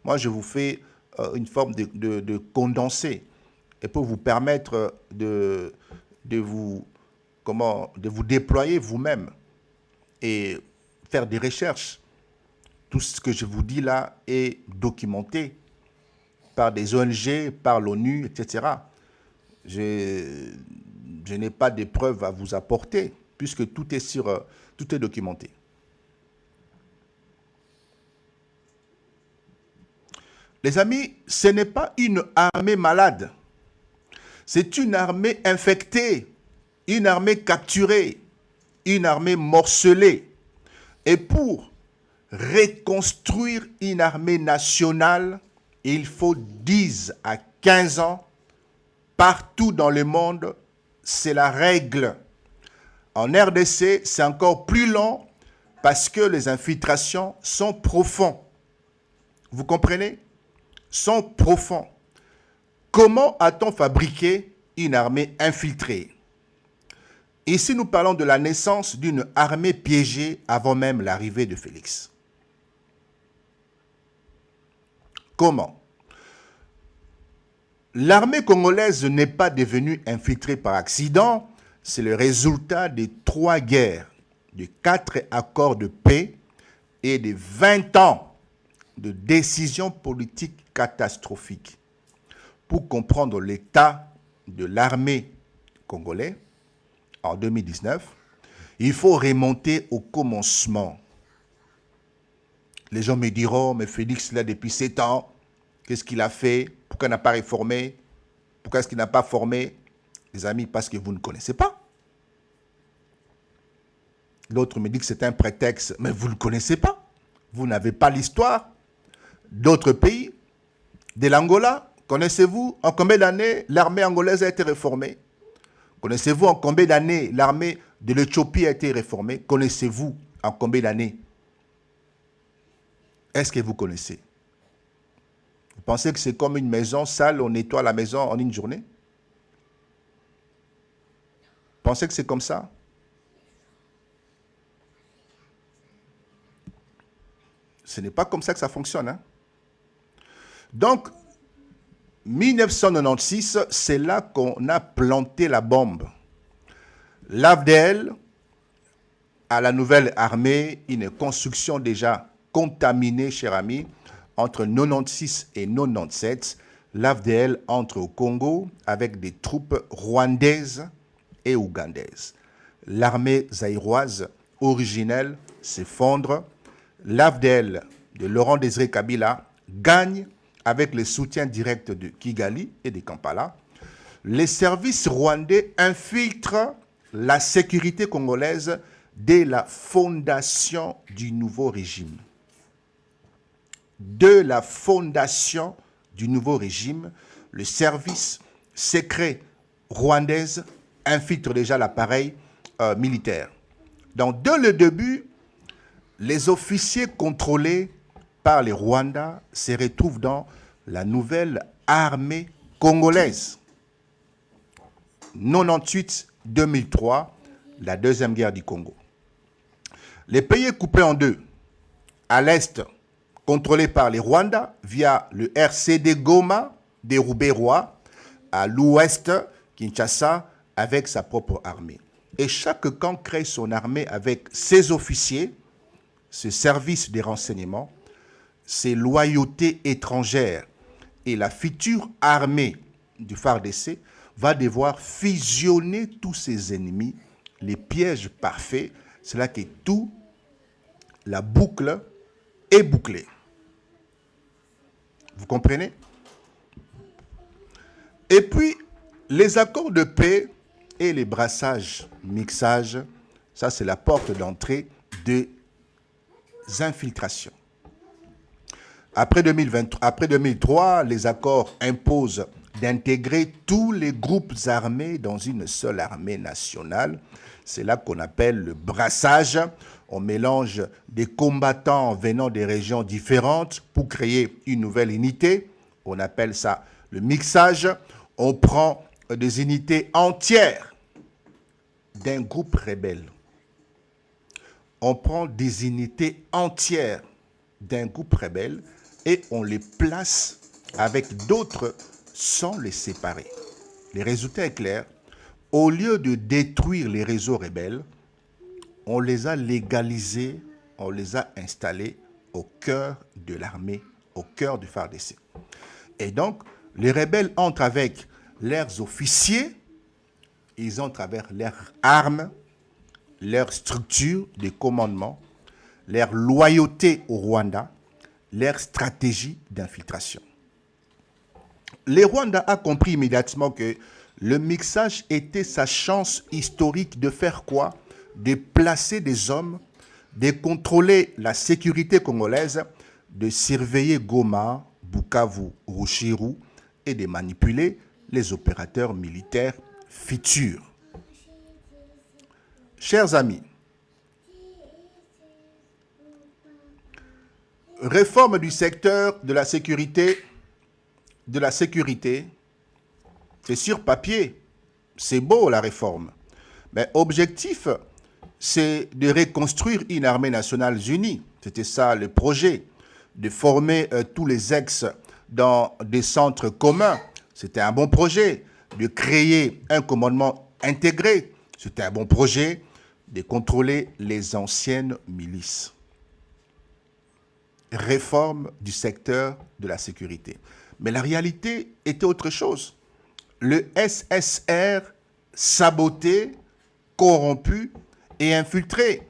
Moi, je vous fais une forme de condensé et pour vous permettre de vous déployer vous-même et faire des recherches. Tout ce que je vous dis là est documenté par des ONG, par l'ONU, etc. Je n'ai pas de preuves à vous apporter, puisque tout est documenté. Les amis, ce n'est pas une armée malade. C'est une armée infectée, une armée capturée, une armée morcelée. Et pour reconstruire une armée nationale, il faut 10 à 15 ans. Partout dans le monde, c'est la règle. En RDC, c'est encore plus long parce que les infiltrations sont profondes. Vous comprenez? Sont profonds. Comment a-t-on fabriqué une armée infiltrée? Ici, nous parlons de la naissance d'une armée piégée avant même l'arrivée de Félix. Comment? L'armée congolaise n'est pas devenue infiltrée par accident, c'est le résultat des 3 guerres, de 4 accords de paix et de 20 ans de décisions politiques catastrophiques. pour comprendre l'état de l'armée congolaise en 2019, il faut remonter au commencement. Les gens me diront, mais Félix, là, depuis 7 ans, qu'est-ce qu'il a fait? Pourquoi il n'a pas réformé? Pourquoi est-ce qu'il n'a pas formé? Les amis, parce que vous ne connaissez pas. L'autre me dit que c'est un prétexte, mais vous ne le connaissez pas. Vous n'avez pas l'histoire d'autres pays. De l'Angola, connaissez-vous en combien d'années l'armée angolaise a été réformée? Connaissez-vous en combien d'années l'armée de l'Éthiopie a été réformée? Connaissez-vous en combien d'années? Est-ce que vous connaissez? Vous pensez que c'est comme une maison sale, on nettoie la maison en une journée? Vous pensez que c'est comme ça? Ce n'est pas comme ça que ça fonctionne. Hein? Donc, 1996, c'est là qu'on a planté la bombe. L'AFDL, à la nouvelle armée, une construction déjà contaminée, cher ami, entre 96 et 97, l'AFDL entre au Congo avec des troupes rwandaises et ougandaises. L'armée zaïroise originelle s'effondre. L'AFDL de Laurent Désiré Kabila gagne avec le soutien direct de Kigali et de Kampala. Les services rwandais infiltrent la sécurité congolaise dès la fondation du nouveau régime. De la fondation du nouveau régime, le service secret rwandais infiltre déjà l'appareil militaire. Donc, dès le début, les officiers contrôlés par les Rwandais se retrouvent dans la nouvelle armée congolaise. 98-2003, la deuxième guerre du Congo. Les pays coupés en deux. À l'est, contrôlé par les Rwandais via le RCD Goma des Roubaix-Roi. À l'ouest, Kinshasa avec sa propre armée. Et chaque camp crée son armée avec ses officiers, ses services de renseignement, ses loyautés étrangères. Et la future armée du FARDC va devoir fusionner tous ses ennemis, les pièges parfaits. C'est là que tout, la boucle est bouclée. Vous comprenez? Et puis, les accords de paix et les brassages, mixages, ça c'est la porte d'entrée des infiltrations. Après 2003, les accords imposent d'intégrer tous les groupes armés dans une seule armée nationale. C'est là qu'on appelle le brassage. On mélange des combattants venant des régions différentes pour créer une nouvelle unité. On appelle ça le mixage. On prend des unités entières d'un groupe rebelle. On prend des unités entières d'un groupe rebelle et on les place avec d'autres sans les séparer. Le résultat est clair. Au lieu de détruire les réseaux rebelles, on les a légalisés, on les a installés au cœur de l'armée, au cœur du FARDC. Et donc, les rebelles entrent avec leurs officiers, ils entrent avec leurs armes, leur structure de commandement, leur loyauté au Rwanda, leur stratégie d'infiltration. Les Rwandais ont compris immédiatement que le mixage était sa chance historique de faire quoi? De placer des hommes, de contrôler la sécurité congolaise, de surveiller Goma, Bukavu, Rutshuru et de manipuler les opérateurs militaires futurs. Chers amis, réforme du secteur de la sécurité, c'est sur papier, c'est beau la réforme, mais objectif, c'est de reconstruire une armée nationale unie. C'était ça le projet, de former tous les ex dans des centres communs. C'était un bon projet, de créer un commandement intégré. C'était un bon projet, de contrôler les anciennes milices. Réforme du secteur de la sécurité. Mais la réalité était autre chose. Le SSR saboté, corrompu et infiltré.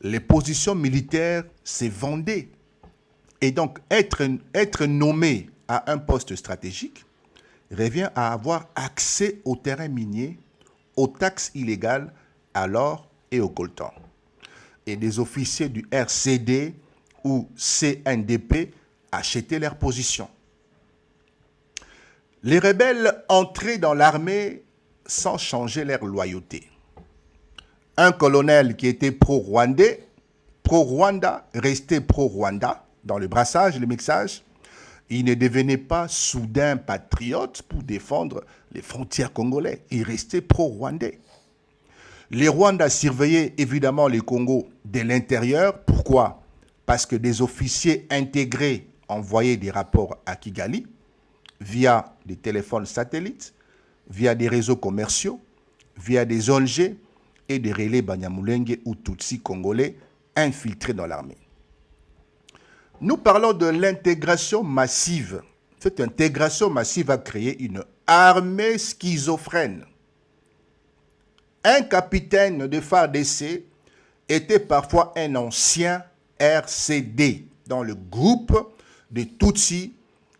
Les positions militaires s'est vendées. Et donc, être nommé à un poste stratégique revient à avoir accès aux terrains miniers, aux taxes illégales, à l'or et au coltan. Et des officiers du RCD ou CNDP achetaient leur position. Les rebelles entraient dans l'armée sans changer leur loyauté. Un colonel qui était pro-rwandais, pro-Rwanda, restait pro-Rwanda, dans le brassage, le mixage, il ne devenait pas soudain patriote pour défendre les frontières congolaises. Il restait pro-rwandais. Les Rwandais surveillaient évidemment les Congos de l'intérieur. Pourquoi? Parce que des officiers intégrés envoyaient des rapports à Kigali via des téléphones satellites, via des réseaux commerciaux, via des ONG et des relais Banyamulenge ou Tutsi congolais infiltrés dans l'armée. Nous parlons de l'intégration massive. Cette intégration massive a créé une armée schizophrène. Un capitaine de FARDC était parfois un ancien RCD dans le groupe de Tutsi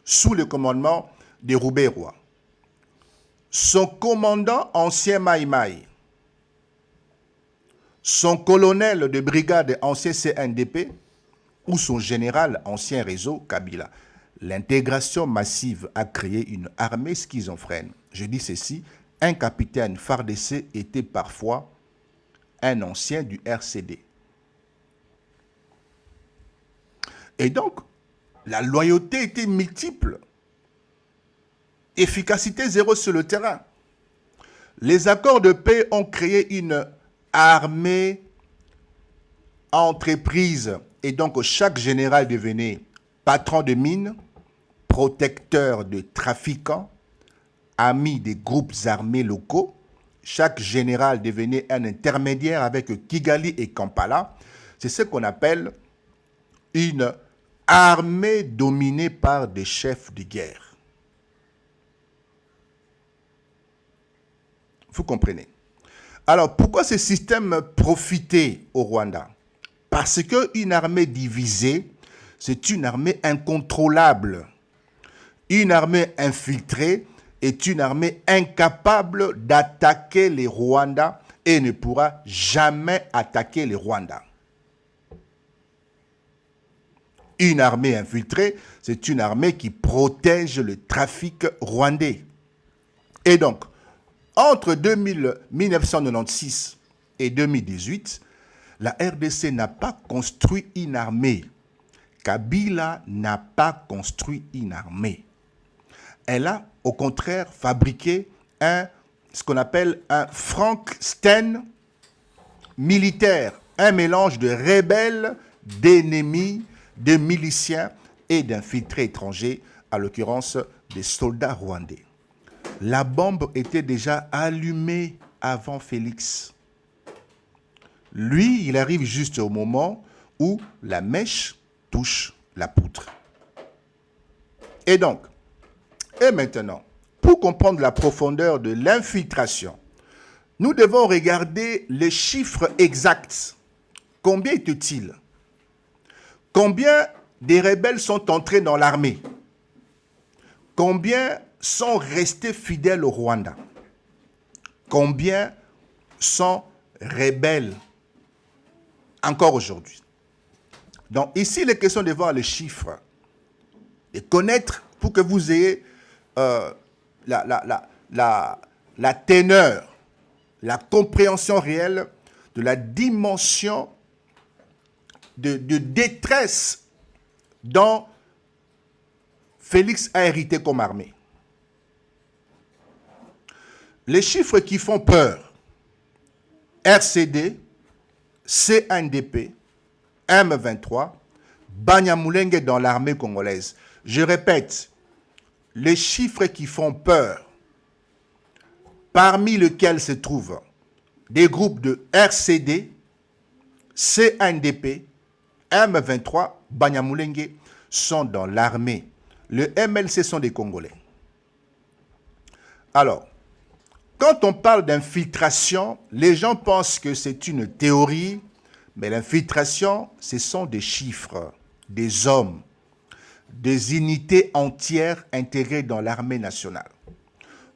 sous le commandement de Roubaix-Roy. Son commandant, ancien Maïmaï, son colonel de brigade, ancien CNDP, ou son général, ancien réseau Kabila. L'intégration massive a créé une armée schizophrène. Je dis ceci, un capitaine FARDC était parfois un ancien du RCD. Et donc, la loyauté était multiple. Efficacité zéro sur le terrain. Les accords de paix ont créé une armée entreprise. Et donc, chaque général devenait patron de mine, protecteur de trafiquants, ami des groupes armés locaux. Chaque général devenait un intermédiaire avec Kigali et Kampala. C'est ce qu'on appelle une armée dominée par des chefs de guerre. Vous comprenez? Alors, pourquoi ce système profitait au Rwanda? Parce qu'une armée divisée, c'est une armée incontrôlable. Une armée infiltrée est une armée incapable d'attaquer les Rwandais et ne pourra jamais attaquer les Rwandais. Une armée infiltrée, c'est une armée qui protège le trafic rwandais. Et donc, entre 1996 et 2018, la RDC n'a pas construit une armée. Kabila n'a pas construit une armée. Elle a, au contraire, fabriqué ce qu'on appelle un Frankenstein militaire, un mélange de rebelles, d'ennemis, de miliciens et d'infiltrés étrangers, à l'occurrence des soldats rwandais. La bombe était déjà allumée avant Félix. Lui, il arrive juste au moment où la mèche touche la poutre. Et donc, et maintenant, pour comprendre la profondeur de l'infiltration, nous devons regarder les chiffres exacts. Combien est-il? Combien des rebelles sont entrés dans l'armée? Combien sont restés fidèles au Rwanda? Combien sont rebelles encore aujourd'hui? Donc ici, il est question de voir les chiffres et connaître pour que vous ayez la teneur, la compréhension réelle de la dimension de détresse dont Félix a hérité comme armée. Les chiffres qui font peur: RCD, CNDP, M23, Banyamulenge dans l'armée congolaise. Je répète, les chiffres qui font peur, parmi lesquels se trouvent des groupes de RCD, CNDP, M23, Banyamulenge, sont dans l'armée. Le MLC sont des Congolais. Alors, quand on parle d'infiltration, les gens pensent que c'est une théorie, mais l'infiltration, ce sont des chiffres, des hommes, des unités entières intégrées dans l'armée nationale.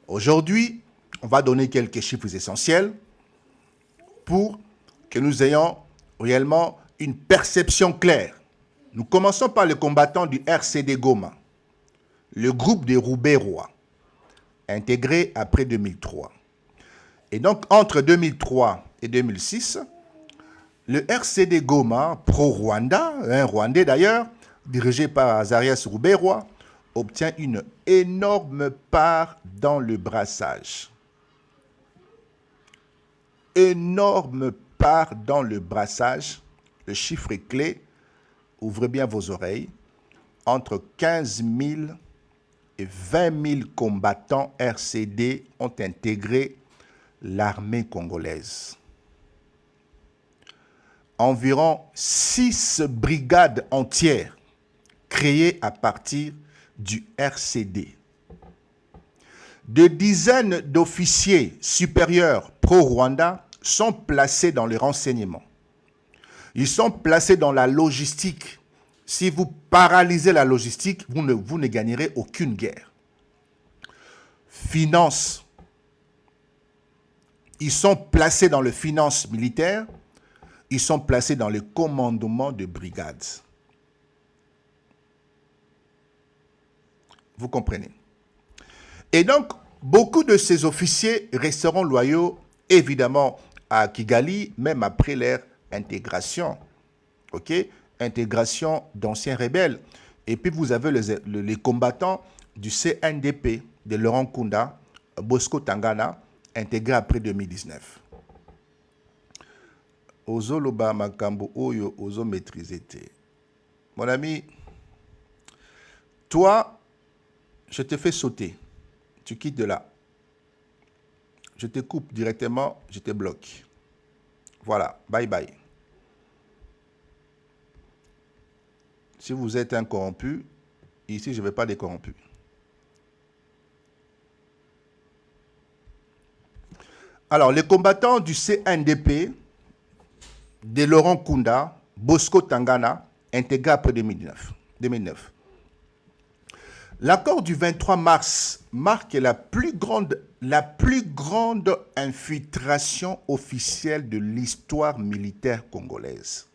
Aujourd'hui, on va donner quelques chiffres essentiels pour que nous ayons réellement une perception claire. Nous commençons par les combattants du RCD Goma, le groupe des Roubaix-Rois, intégré après 2003. Et donc, entre 2003 et 2006, le RCD Goma, pro-Rwanda, un Rwandais d'ailleurs, dirigé par Azarias Roubaix-Roy, obtient une énorme part dans le brassage. Énorme part dans le brassage. Le chiffre est clé. Ouvrez bien vos oreilles. Entre 15 000 et 20 000 combattants RCD ont intégré l'armée congolaise. Environ 6 brigades entières créées à partir du RCD. De dizaines d'officiers supérieurs pro-Rwanda sont placés dans les renseignements. Ils sont placés dans la logistique. Si vous paralysez la logistique, vous ne gagnerez aucune guerre. Finance. Ils sont placés dans le finance militaire. Ils sont placés dans le commandement de brigades. Vous comprenez? Et donc, beaucoup de ces officiers resteront loyaux, évidemment, à Kigali, même après leur intégration. OK? Intégration d'anciens rebelles. Et puis, vous avez les combattants du CNDP, de Laurent Kunda, Bosco Tangana, intégrés après 2019. Ozo loba makambo oyo ozo maîtriser. Mon ami, toi, je te fais sauter. Tu quittes de là. Je te coupe directement, je te bloque. Voilà, bye bye. Si vous êtes un corrompu, ici je ne vais pas des corrompus. Alors, les combattants du CNDP, de Laurent Kunda, Bosco Tangana, intégrés après 2009. L'accord du 23 mars marque la plus grande infiltration officielle de l'histoire militaire congolaise.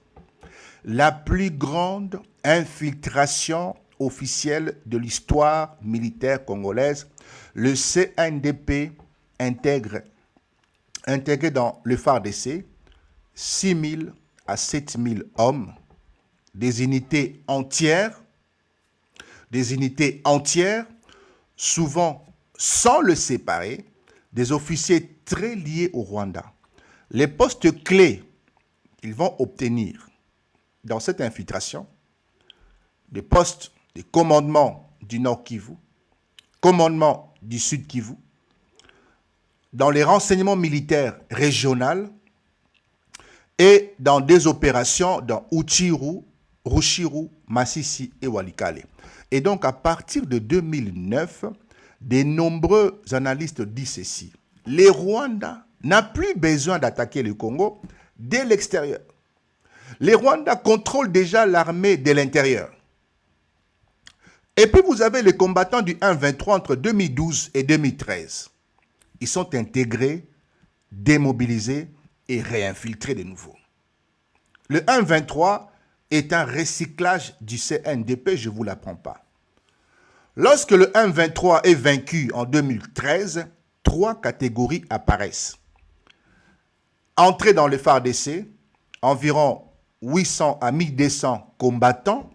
La plus grande infiltration officielle de l'histoire militaire congolaise. Le CNDP intégré dans le FARDC 6 000 à 7 000 hommes, des unités entières, souvent sans le séparer, des officiers très liés au Rwanda. Les postes clés qu'ils vont obtenir dans cette infiltration, des postes de commandement du Nord Kivu, commandement du Sud Kivu, dans les renseignements militaires régionaux et dans des opérations dans Uchiru, Rushiru, Masisi et Walikale. Et donc, à partir de 2009, de nombreux analystes disent ceci. Les Rwandais n'ont plus besoin d'attaquer le Congo dès l'extérieur. Les Rwandais contrôlent déjà l'armée de l'intérieur. Et puis, vous avez les combattants du 1-23 entre 2012 et 2013. Ils sont intégrés, démobilisés et réinfiltrés de nouveau. Le 1-23 est un recyclage du CNDP, je ne vous l'apprends pas. Lorsque le 1-23 est vaincu en 2013, 3 catégories apparaissent. Entrée dans le FARDC, environ 800 à 1200 combattants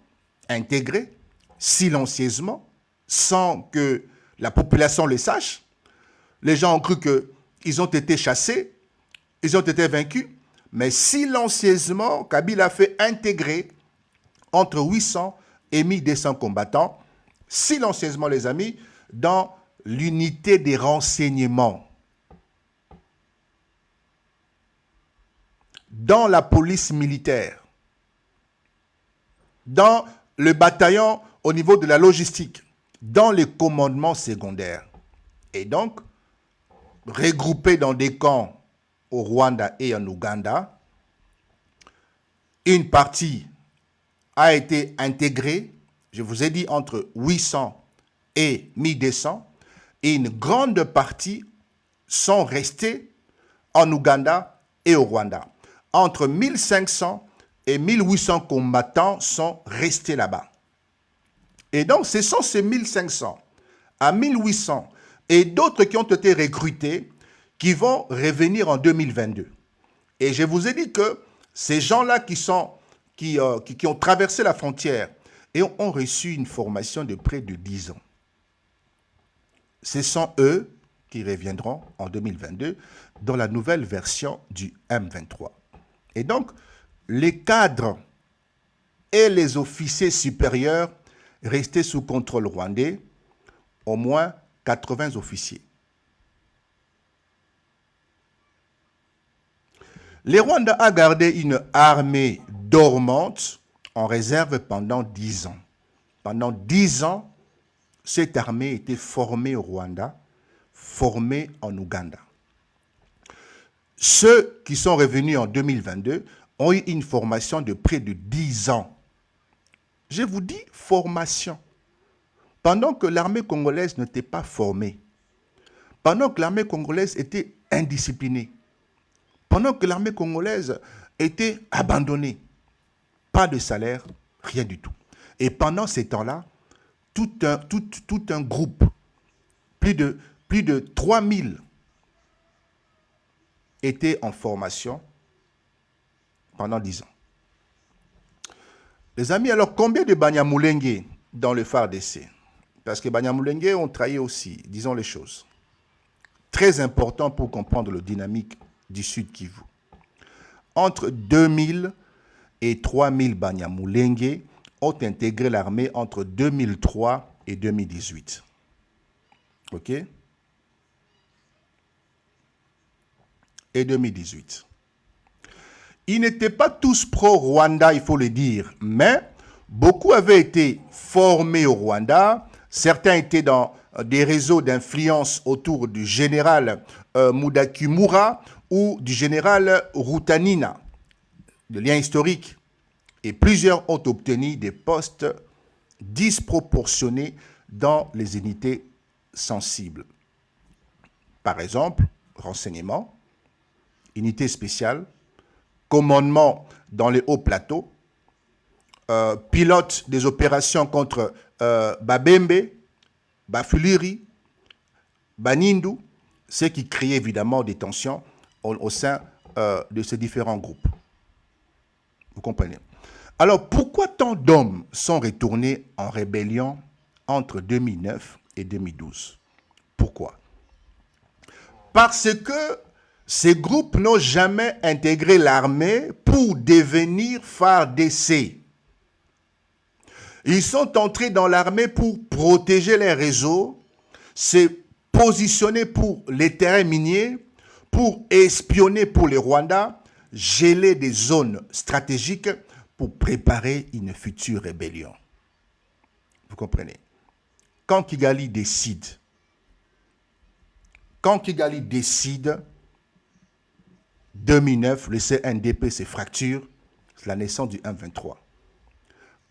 intégrés silencieusement, sans que la population le sache. Les gens ont cru qu'ils ont été chassés, ils ont été vaincus, mais silencieusement, Kabila a fait intégrer entre 800 et 1200 combattants, silencieusement les amis, dans l'unité des renseignements, dans la police militaire, dans le bataillon au niveau de la logistique, dans les commandements secondaires. Et donc, regroupés dans des camps au Rwanda et en Ouganda, une partie a été intégrée, je vous ai dit entre 800 et 1200, et une grande partie sont restés en Ouganda et au Rwanda. Entre 1500 et 1800 combattants sont restés là-bas. Et donc, ce sont ces 1500 à 1800 et d'autres qui ont été recrutés qui vont revenir en 2022. Et je vous ai dit que ces gens-là qui ont traversé la frontière et ont reçu une formation de près de 10 ans, ce sont eux qui reviendront en 2022 dans la nouvelle version du M23. Et donc, les cadres et les officiers supérieurs restés sous contrôle rwandais, au moins 80 officiers. Le Rwanda a gardé une armée dormante en réserve pendant 10 ans. Pendant 10 ans, cette armée était formée au Rwanda, formée en Ouganda. Ceux qui sont revenus en 2022 ont eu une formation de près de 10 ans. Je vous dis formation. Pendant que l'armée congolaise n'était pas formée, pendant que l'armée congolaise était indisciplinée, pendant que l'armée congolaise était abandonnée, pas de salaire, rien du tout. Et pendant ces temps-là, tout un groupe, plus de 3000 étaient en formation pendant 10 ans. Les amis, alors combien de Banyamulenge dans le FARDC? Parce que Banyamulenge ont trahi aussi, disons les choses. Très important pour comprendre la dynamique du Sud Kivu. Entre 2000 et 3000 Banyamulenge ont intégré l'armée entre 2003 et 2018. OK? Et 2018. Ils n'étaient pas tous pro-Rwanda, il faut le dire, mais beaucoup avaient été formés au Rwanda. Certains étaient dans des réseaux d'influence autour du général Mudakumura ou du général Rutanina, de lien historique. Et plusieurs ont obtenu des postes disproportionnés dans les unités sensibles. Par exemple, renseignement, unité spéciale, commandement dans les hauts plateaux, pilote des opérations contre Babembe, Bafuliri, Banindu, ce qui créait évidemment des tensions au sein de ces différents groupes. Vous comprenez? Alors, pourquoi tant d'hommes sont retournés en rébellion entre 2009 et 2012? Pourquoi? Parce que ces groupes n'ont jamais intégré l'armée pour devenir FARDC. Ils sont entrés dans l'armée pour protéger les réseaux, se positionner pour les terrains miniers, pour espionner pour les Rwandais, geler des zones stratégiques pour préparer une future rébellion. Vous comprenez? Quand Kigali décide, 2009, le CNDP se fracture, c'est la naissance du M23.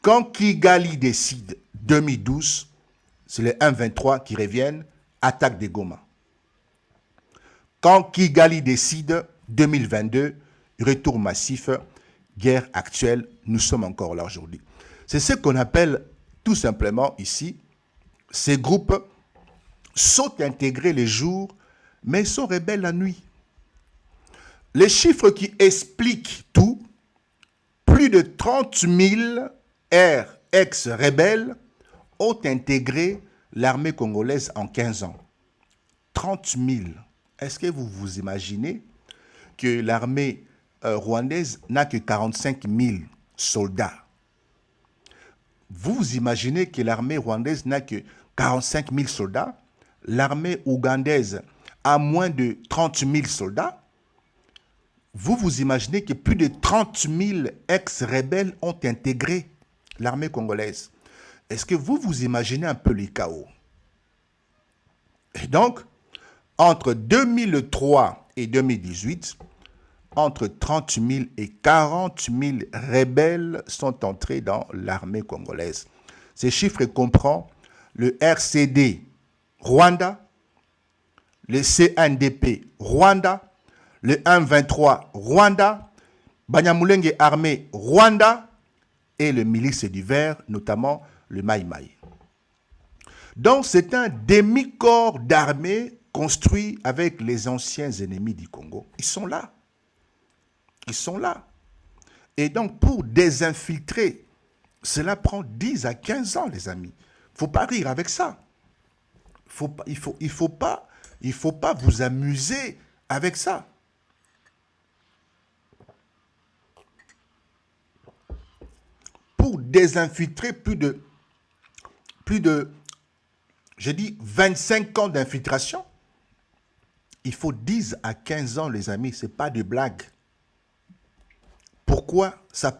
Quand Kigali décide, 2012, c'est le M23 qui reviennent, attaque des Goma. Quand Kigali décide, 2022, retour massif, guerre actuelle, nous sommes encore là aujourd'hui. C'est ce qu'on appelle tout simplement ici, ces groupes sont intégrés les jours, mais sont rebelles la nuit. Les chiffres qui expliquent tout, plus de 30 000 ex-rebelles ont intégré l'armée congolaise en 15 ans. 30 000. Est-ce que vous vous imaginez que l'armée rwandaise n'a que 45 000 soldats? Vous vous imaginez que l'armée rwandaise n'a que 45 000 soldats? L'armée ougandaise a moins de 30 000 soldats? Vous vous imaginez que plus de 30 000 ex-rebelles ont intégré l'armée congolaise? Est-ce que vous vous imaginez un peu les chaos? Et donc, entre 2003 et 2018, entre 30 000 et 40 000 rebelles sont entrés dans l'armée congolaise. Ces chiffres comprennent le RCD Rwanda, le CNDP Rwanda, le 1-23 Rwanda, Banyamulenge armée Rwanda et le milice d'hiver, notamment le Maï Maï. Donc c'est un demi-corps d'armée construit avec les anciens ennemis du Congo. Ils sont là. Ils sont là. Et donc pour désinfiltrer, cela prend 10 à 15 ans, les amis. Il ne faut pas rire avec ça. Il faut pas vous amuser avec ça. Pour désinfiltrer plus de, je dis 25 ans d'infiltration, il faut 10 à 15 ans, les amis, ce n'est pas de blague. Pourquoi ça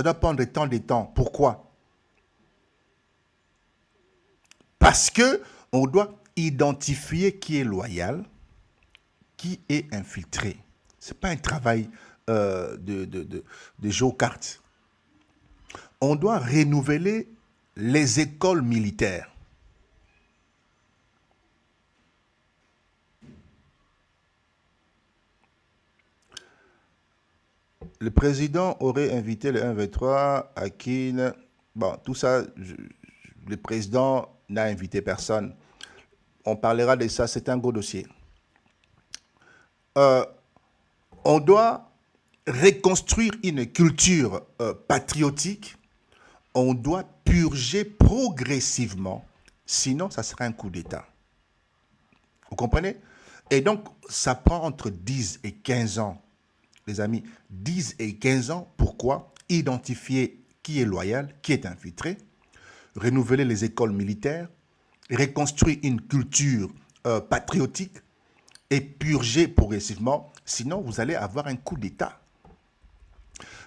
doit prendre tant de temps? Pourquoi? Parce que on doit identifier qui est loyal, qui est infiltré. Ce n'est pas un travail de jeu aux cartes. On doit renouveler les écoles militaires. Le président aurait invité le 1-23 à Kin. Bon, tout ça, le président n'a invité personne. On parlera de ça, c'est un gros dossier. On doit reconstruire une culture patriotique. On doit purger progressivement, sinon ça sera un coup d'État. Vous comprenez? Et donc, ça prend entre 10 et 15 ans, les amis. 10 et 15 ans, pourquoi? Identifier qui est loyal, qui est infiltré, renouveler les écoles militaires, reconstruire une culture patriotique et purger progressivement, sinon vous allez avoir un coup d'État.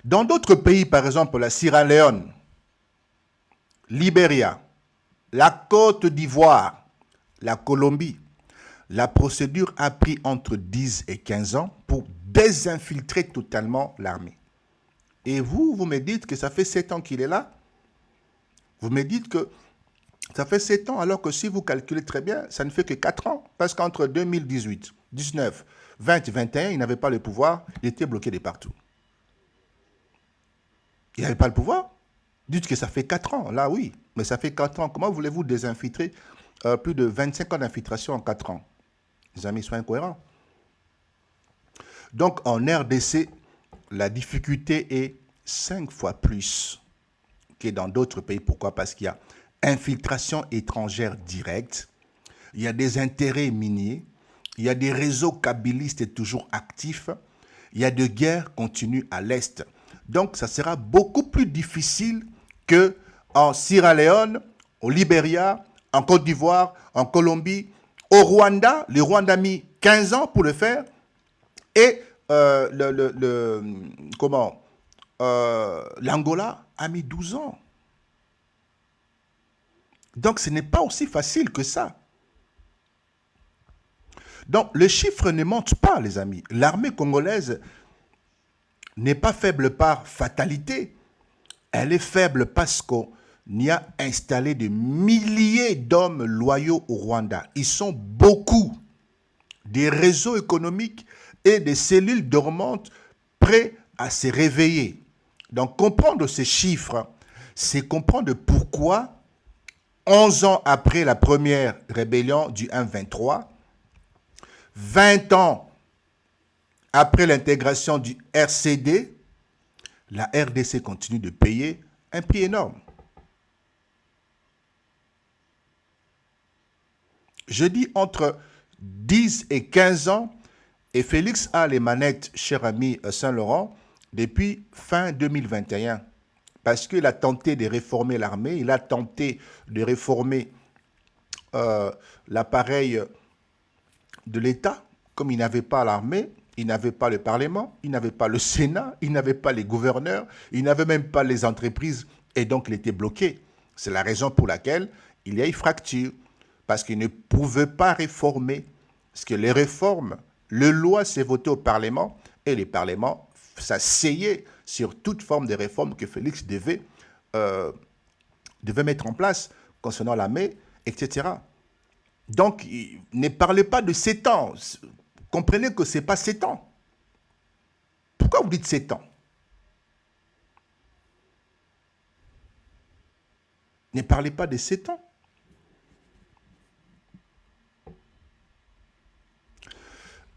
Dans d'autres pays, par exemple la Sierra Leone, Libéria, la Côte d'Ivoire, la Colombie, la procédure a pris entre 10 et 15 ans pour désinfiltrer totalement l'armée. Et vous me dites que ça fait 7 ans qu'il est là. Vous me dites que ça fait 7 ans, alors que si vous calculez très bien, ça ne fait que 4 ans. Parce qu'entre 2018, 19, 20 et 21, il n'avait pas le pouvoir, il était bloqué de partout. Il n'avait pas le pouvoir. Dites que ça fait 4 ans, là oui, mais ça fait 4 ans. Comment voulez-vous désinfiltrer plus de 25 ans d'infiltration en 4 ans? Les amis, soient incohérents. Donc en RDC, la difficulté est 5 fois plus que dans d'autres pays. Pourquoi? Parce qu'il y a infiltration étrangère directe, il y a des intérêts miniers, il y a des réseaux kabylistes toujours actifs, il y a des guerres continues à l'Est. Donc ça sera beaucoup plus difficile qu'en Sierra Leone, au Libéria, en Côte d'Ivoire, en Colombie, au Rwanda. Le Rwanda a mis 15 ans pour le faire. Et l'Angola a mis 12 ans. Donc ce n'est pas aussi facile que ça. Donc les chiffres ne mentent pas, les amis. L'armée congolaise n'est pas faible par fatalité. Elle est faible parce qu'on y a installé des milliers d'hommes loyaux au Rwanda. Ils sont beaucoup. Des réseaux économiques et des cellules dormantes prêts à se réveiller. Donc comprendre ces chiffres, c'est comprendre pourquoi 11 ans après la première rébellion du 1-23, 20 ans après l'intégration du RCD, la RDC continue de payer un prix énorme. Je dis entre 10 et 15 ans, et Félix a les manettes, cher ami Saint-Laurent, depuis fin 2021. Parce qu'il a tenté de réformer l'armée, il a tenté de réformer l'appareil de l'État. Comme il n'avait pas l'armée, il n'avait pas le Parlement, il n'avait pas le Sénat, il n'avait pas les gouverneurs, il n'avait même pas les entreprises, et donc il était bloqué. C'est la raison pour laquelle il y a une fracture. Parce qu'ils ne pouvaient pas réformer. Parce que les réformes, le loi s'est voté au Parlement et le Parlement s'asseyait sur toute forme de réforme que Félix devait mettre en place concernant l'armée, etc. Donc, ne parlez pas de 7 ans. Comprenez que ce n'est pas 7 ans. Pourquoi vous dites 7 ans? Ne parlez pas de 7 ans.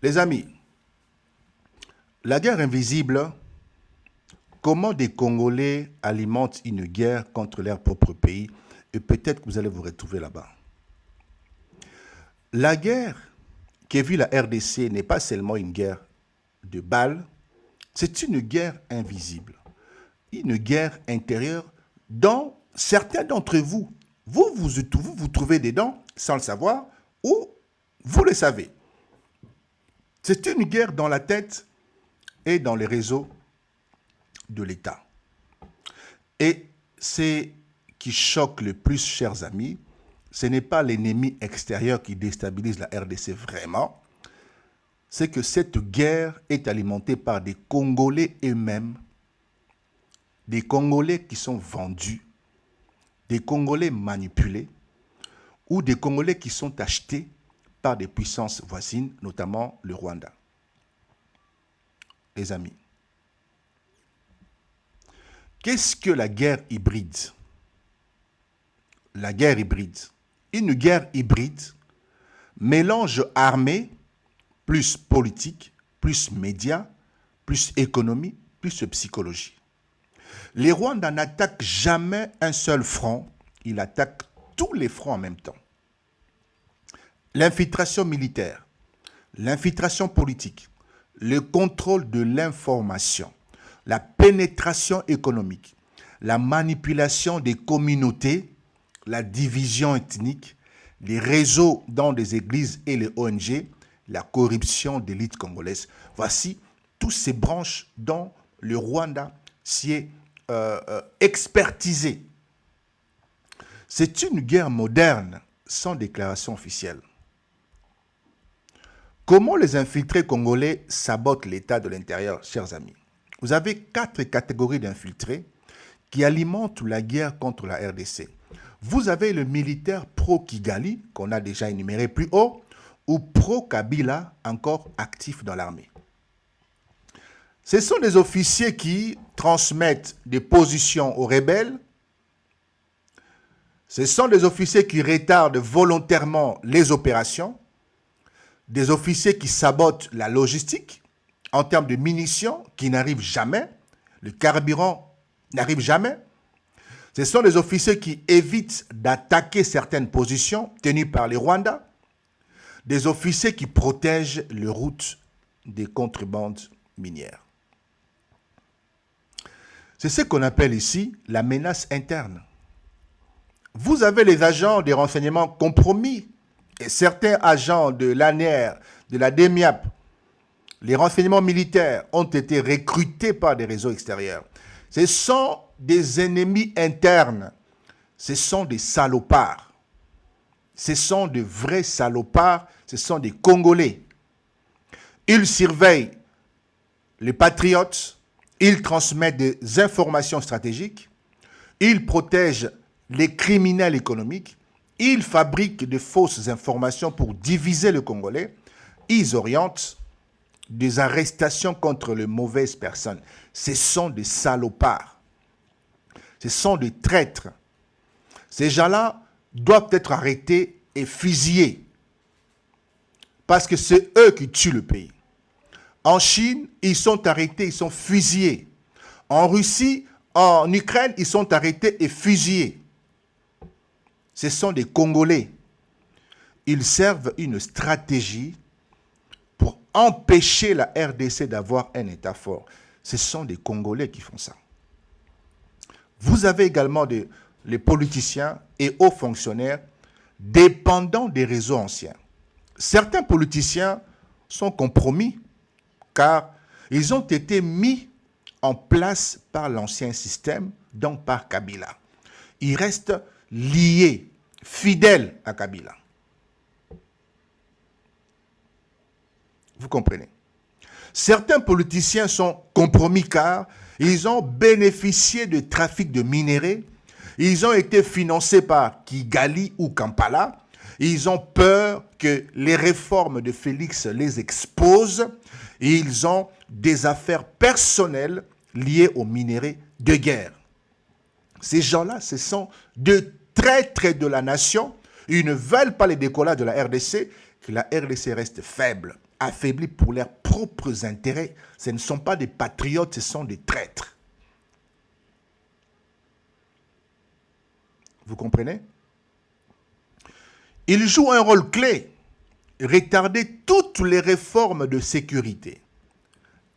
Les amis, la guerre invisible, comment des Congolais alimentent une guerre contre leur propre pays, et peut-être que vous allez vous retrouver là-bas. La guerre qu'a vue la RDC n'est pas seulement une guerre de balles, c'est une guerre invisible, une guerre intérieure dont certains d'entre vous, vous trouvez dedans sans le savoir, ou vous le savez. C'est une guerre dans la tête et dans les réseaux de l'État. Et ce qui choque le plus, chers amis, ce n'est pas l'ennemi extérieur qui déstabilise la RDC vraiment, c'est que cette guerre est alimentée par des Congolais eux-mêmes, des Congolais qui sont vendus, des Congolais manipulés, ou des Congolais qui sont achetés par des puissances voisines, notamment le Rwanda. Les amis, qu'est-ce que la guerre hybride? La guerre hybride. Une guerre hybride, mélange armé, plus politique, plus médias, plus économie, plus psychologie. Les Rwandais n'attaquent jamais un seul front, ils attaquent tous les fronts en même temps. L'infiltration militaire, l'infiltration politique, le contrôle de l'information, la pénétration économique, la manipulation des communautés, la division ethnique, les réseaux dans les églises et les ONG, la corruption d'élite congolaise. Voici toutes ces branches dont le Rwanda s'y est expertisé. C'est une guerre moderne sans déclaration officielle. Comment les infiltrés congolais sabotent l'état de l'intérieur, chers amis? Vous avez 4 catégories d'infiltrés qui alimentent la guerre contre la RDC. Vous avez le militaire pro-Kigali, qu'on a déjà énuméré plus haut, ou pro-Kabila, encore actif dans l'armée. Ce sont des officiers qui transmettent des positions aux rebelles. Ce sont des officiers qui retardent volontairement les opérations. Des officiers qui sabotent la logistique en termes de munitions qui n'arrivent jamais. Le carburant n'arrive jamais. Ce sont des officiers qui évitent d'attaquer certaines positions tenues par les Rwandais. Des officiers qui protègent les routes des contrebandes minières. C'est ce qu'on appelle ici la menace interne. Vous avez les agents des renseignements compromis et certains agents de l'ANR, de la DEMIAP. Les renseignements militaires ont été recrutés par des réseaux extérieurs. Ce sont des ennemis internes. Ce sont des salopards. Ce sont de vrais salopards. Ce sont des Congolais. Ils surveillent les patriotes. Ils transmettent des informations stratégiques. Ils protègent les criminels économiques. Ils fabriquent de fausses informations pour diviser le Congolais. Ils orientent des arrestations contre les mauvaises personnes. Ce sont des salopards. Ce sont des traîtres. Ces gens-là doivent être arrêtés et fusillés. Parce que c'est eux qui tuent le pays. En Chine, ils sont arrêtés, ils sont fusillés. En Russie, en Ukraine, ils sont arrêtés et fusillés. Ce sont des Congolais. Ils servent une stratégie pour empêcher la RDC d'avoir un État fort. Ce sont des Congolais qui font ça. Vous avez également les politiciens et hauts fonctionnaires dépendants des réseaux anciens. Certains politiciens sont compromis car ils ont été mis en place par l'ancien système, donc par Kabila. il reste lié, fidèle à Kabila. Vous comprenez? Certains politiciens sont compromis car ils ont bénéficié de trafic de minerais, ils ont été financés par Kigali ou Kampala, ils ont peur que les réformes de Félix les exposent et ils ont des affaires personnelles liées aux minerais de guerre. Ces gens-là, ce sont de traîtres de la nation. Ils ne veulent pas les décollage de la RDC, que la RDC reste faible, affaiblie pour leurs propres intérêts. Ce ne sont pas des patriotes, ce sont des traîtres. Vous comprenez? Ils jouent un rôle clé, retarder toutes les réformes de sécurité,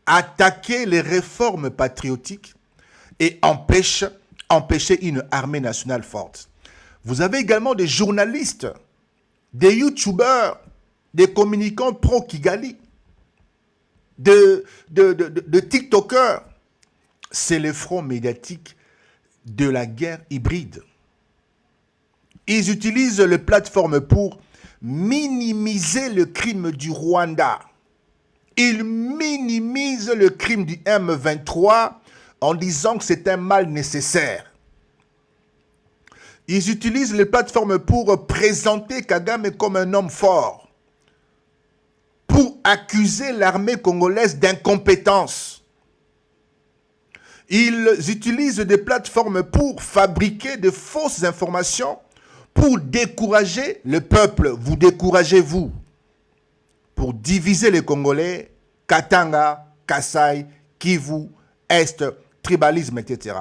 attaquer les réformes patriotiques et empêcher une armée nationale forte. Vous avez également des journalistes, des youtubeurs, des communicants pro-Kigali, de tiktokers. C'est le front médiatique de la guerre hybride. Ils utilisent les plateformes pour minimiser le crime du Rwanda. Ils minimisent le crime du M23 en disant que c'est un mal nécessaire. Ils utilisent les plateformes pour présenter Kagame comme un homme fort, pour accuser l'armée congolaise d'incompétence. Ils utilisent des plateformes pour fabriquer de fausses informations, pour décourager le peuple. Vous découragez vous. Pour diviser les Congolais, Katanga, Kasaï, Kivu, Est, tribalisme, etc.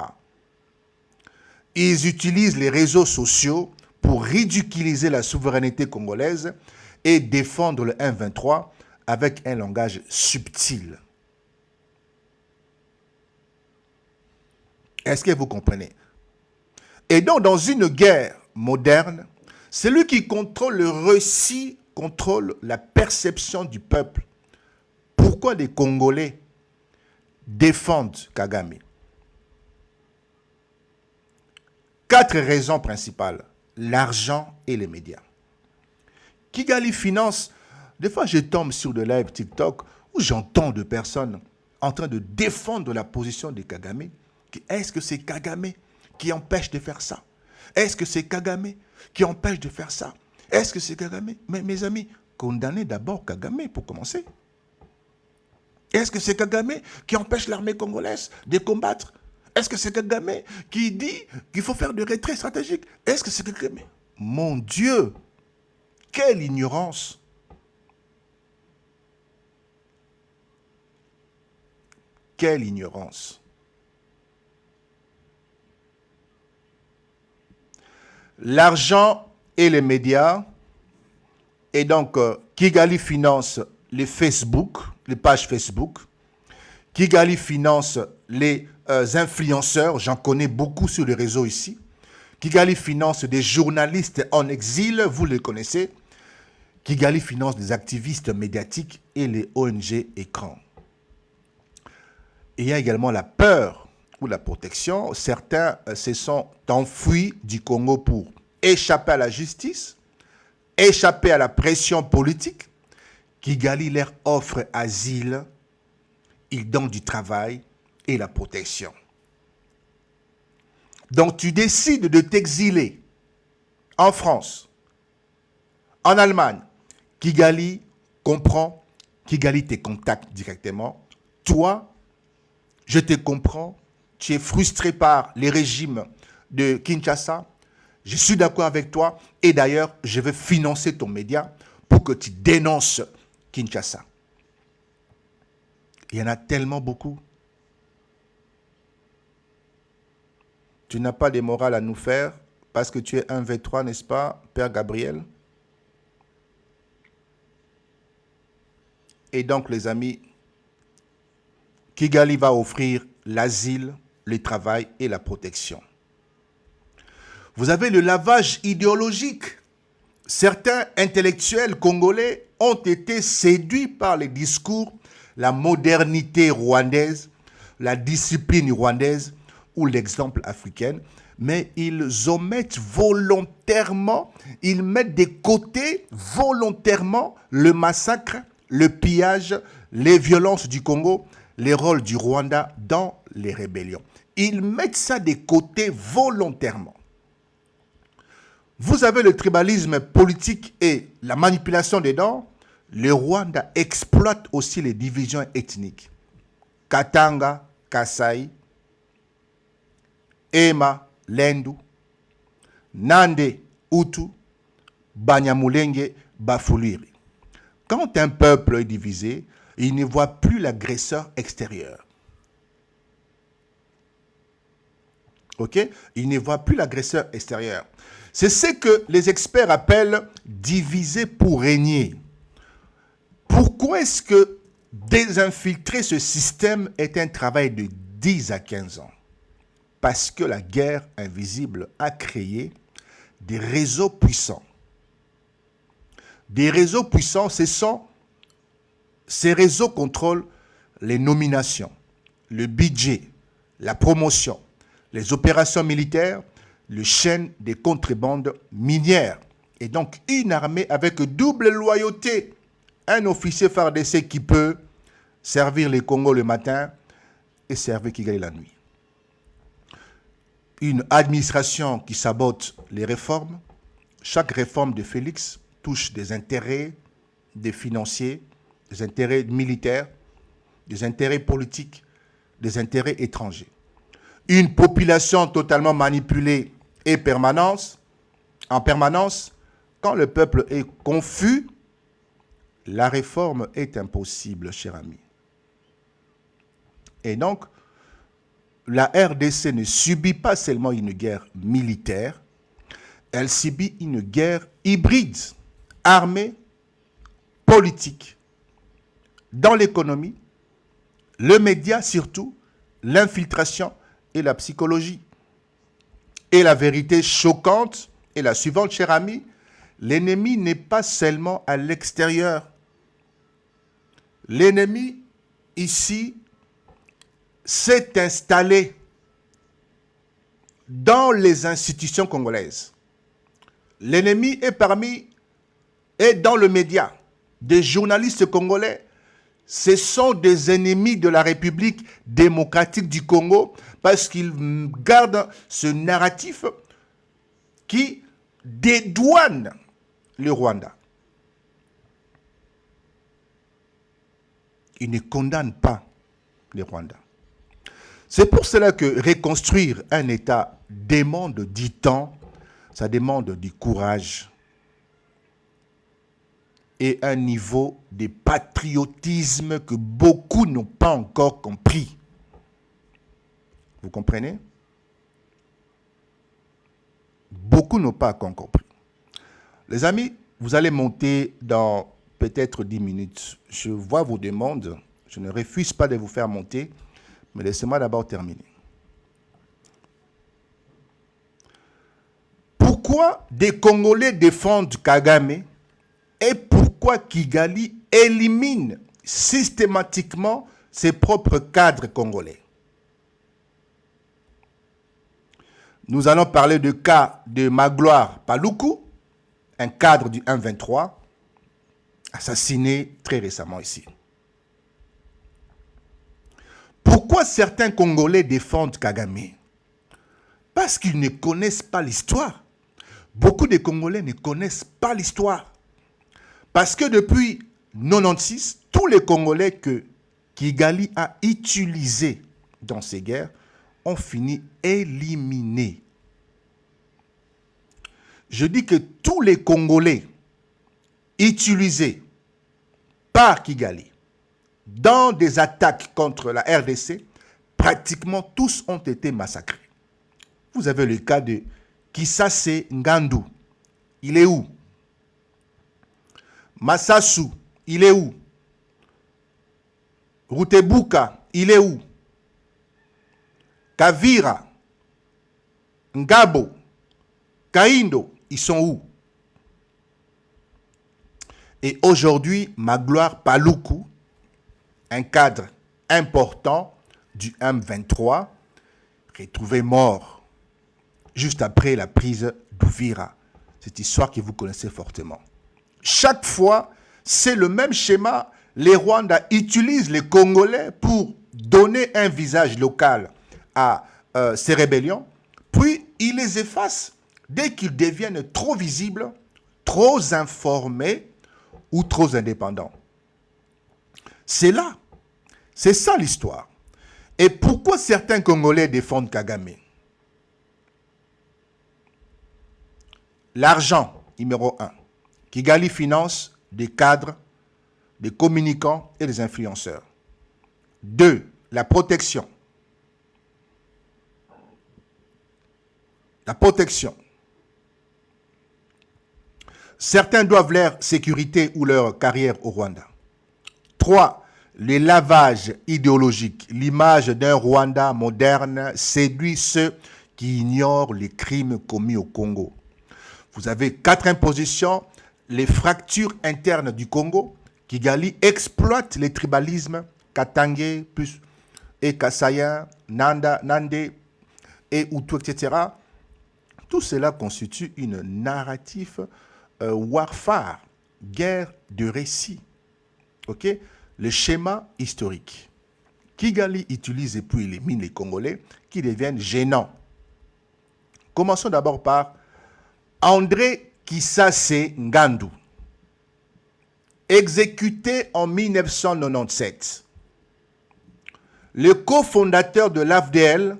Ils utilisent les réseaux sociaux pour ridiculiser la souveraineté congolaise et défendre le M23 avec un langage subtil. Est-ce que vous comprenez? Et donc, dans une guerre moderne, celui qui contrôle le récit contrôle la perception du peuple. Pourquoi les Congolais défendent Kagame? 4 raisons principales. L'argent et les médias. Kigali Finance, des fois je tombe sur de live TikTok où j'entends de personnes en train de défendre la position de Kagame. Est-ce que c'est Kagame qui empêche de faire ça? Est-ce que c'est Kagame qui empêche de faire ça? Est-ce que c'est Kagame? Mais mes amis, condamnez d'abord Kagame pour commencer. Est-ce que c'est Kagame qui empêche l'armée congolaise de combattre? Est-ce que c'est Kagame qui dit qu'il faut faire des retraits stratégiques? Est-ce que c'est Kagame? Mon Dieu, quelle ignorance! Quelle ignorance! L'argent et les médias, et donc Kigali finance les Facebook, les pages Facebook. Kigali finance les influenceurs, j'en connais beaucoup sur les réseaux ici. Kigali finance des journalistes en exil, vous les connaissez. Kigali finance des activistes médiatiques et les ONG écrans. Il y a également la peur ou la protection. Certains se sont enfuis du Congo pour échapper à la justice, échapper à la pression politique. Kigali leur offre asile, ils donnent du travail et la protection. Donc tu décides de t'exiler en France, en Allemagne. Kigali comprend, Kigali te contacte directement. Toi, je te comprends, tu es frustré par les régimes de Kinshasa. Je suis d'accord avec toi et d'ailleurs, je vais financer ton média pour que tu dénonces Kinshasa. Il y en a tellement beaucoup. Tu n'as pas de morale à nous faire parce que tu es un V3, n'est-ce pas, Père Gabriel? Et donc, les amis, Kigali va offrir l'asile, le travail et la protection. Vous avez le lavage idéologique. Certains intellectuels congolais ont été séduits par les discours, la modernité rwandaise, la discipline rwandaise ou l'exemple africain, mais ils omettent volontairement, ils mettent de côté volontairement le massacre, le pillage, les violences du Congo, les rôles du Rwanda dans les rébellions. Ils mettent ça de côté volontairement. Vous avez le tribalisme politique et la manipulation dedans. Le Rwanda exploite aussi les divisions ethniques. Katanga, Kasai, Ema, Lendu, Nande, Hutu, Banyamulenge, Bafuliri. Quand un peuple est divisé, il ne voit plus l'agresseur extérieur. Ok? Il ne voit plus l'agresseur extérieur. C'est ce que les experts appellent diviser pour régner. Pourquoi est-ce que désinfiltrer ce système est un travail de 10 à 15 ans? Parce que la guerre invisible a créé des réseaux puissants. Des réseaux puissants, ces réseaux contrôlent les nominations, le budget, la promotion, les opérations militaires, le chaîne des contrebandes minières. Et donc, une armée avec double loyauté. Un officier FARDC qui peut servir les Congo le matin et servir Kigali la nuit. Une administration qui sabote les réformes. Chaque réforme de Félix touche des intérêts, des financiers, des intérêts militaires, des intérêts politiques, des intérêts étrangers. Une population totalement manipulée et en permanence, quand le peuple est confus, la réforme est impossible, cher ami. Et donc, la RDC ne subit pas seulement une guerre militaire, elle subit une guerre hybride, armée, politique, dans l'économie, le média surtout, l'infiltration et la psychologie. Et la vérité choquante est la suivante, cher ami, l'ennemi n'est pas seulement à l'extérieur. L'ennemi, ici, s'est installé dans les institutions congolaises. L'ennemi est dans le média. Des journalistes congolais, ce sont des ennemis de la République démocratique du Congo parce qu'ils gardent ce narratif qui dédouane le Rwanda. Ils ne condamnent pas le Rwanda. C'est pour cela que reconstruire un État demande du temps, ça demande du courage et un niveau de patriotisme que beaucoup n'ont pas encore compris. Vous comprenez? Beaucoup n'ont pas encore compris. Les amis, vous allez monter dans peut-être 10 minutes. Je vois vos demandes. Je ne refuse pas de vous faire monter, mais laissez-moi d'abord terminer. Pourquoi des Congolais défendent Kagame et pourquoi Kigali élimine systématiquement ses propres cadres congolais? Nous allons parler du cas de Magloire Paluku, un cadre du M23, assassiné très récemment ici. Pourquoi certains Congolais défendent Kagame? Parce qu'ils ne connaissent pas l'histoire. Beaucoup de Congolais ne connaissent pas l'histoire. Parce que depuis 1996, tous les Congolais que Kigali a utilisés dans ces guerres ont fini éliminés. Je dis que tous les Congolais utilisés par Kigali dans des attaques contre la RDC, pratiquement tous ont été massacrés. Vous avez le cas de Kisase Ngandou. Il est où? Massassou, il est où? Rutebuka, il est où? Kavira, Ngabo, Kaindo, ils sont où? Et aujourd'hui, Magloire Paluku, un cadre important du M23, retrouvé mort juste après la prise d'Uvira. Cette histoire que vous connaissez fortement. Chaque fois, c'est le même schéma. Les Rwandais utilisent les Congolais pour donner un visage local à ces rébellions, puis ils les effacent dès qu'ils deviennent trop visibles, trop informés ou trop indépendants. C'est là. C'est ça l'histoire. Et pourquoi certains Congolais défendent Kagame? L'argent, numéro 1. Kigali finance des cadres, des communicants et des influenceurs. 2. La protection. La protection. Certains doivent leur sécurité ou leur carrière au Rwanda. 3. Le lavage idéologique. L'image d'un Rwanda moderne séduit ceux qui ignorent les crimes commis au Congo. Vous avez 4 impositions, les fractures internes du Congo. Kigali exploite les tribalismes, Katangé, plus et Kassaya, Nande et Hutu, etc. Tout cela constitue une narrative warfare, guerre de récit. Ok? Le schéma historique. Kigali utilise et puis élimine les Congolais qui deviennent gênants. Commençons d'abord par André Kisase Ngandu, exécuté en 1997. Le cofondateur de l'AFDL,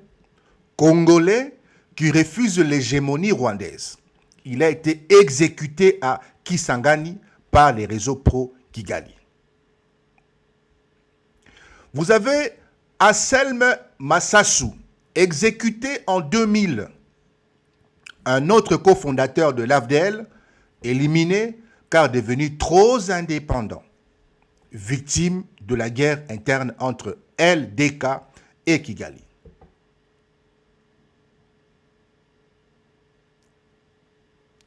congolais, qui refuse l'hégémonie rwandaise. Il a été exécuté à Kisangani par les réseaux pro-Kigali. Vous avez Anselme Massassou, exécuté en 2000. Un autre cofondateur de l'AFDL, éliminé car devenu trop indépendant, victime de la guerre interne entre LDK et Kigali.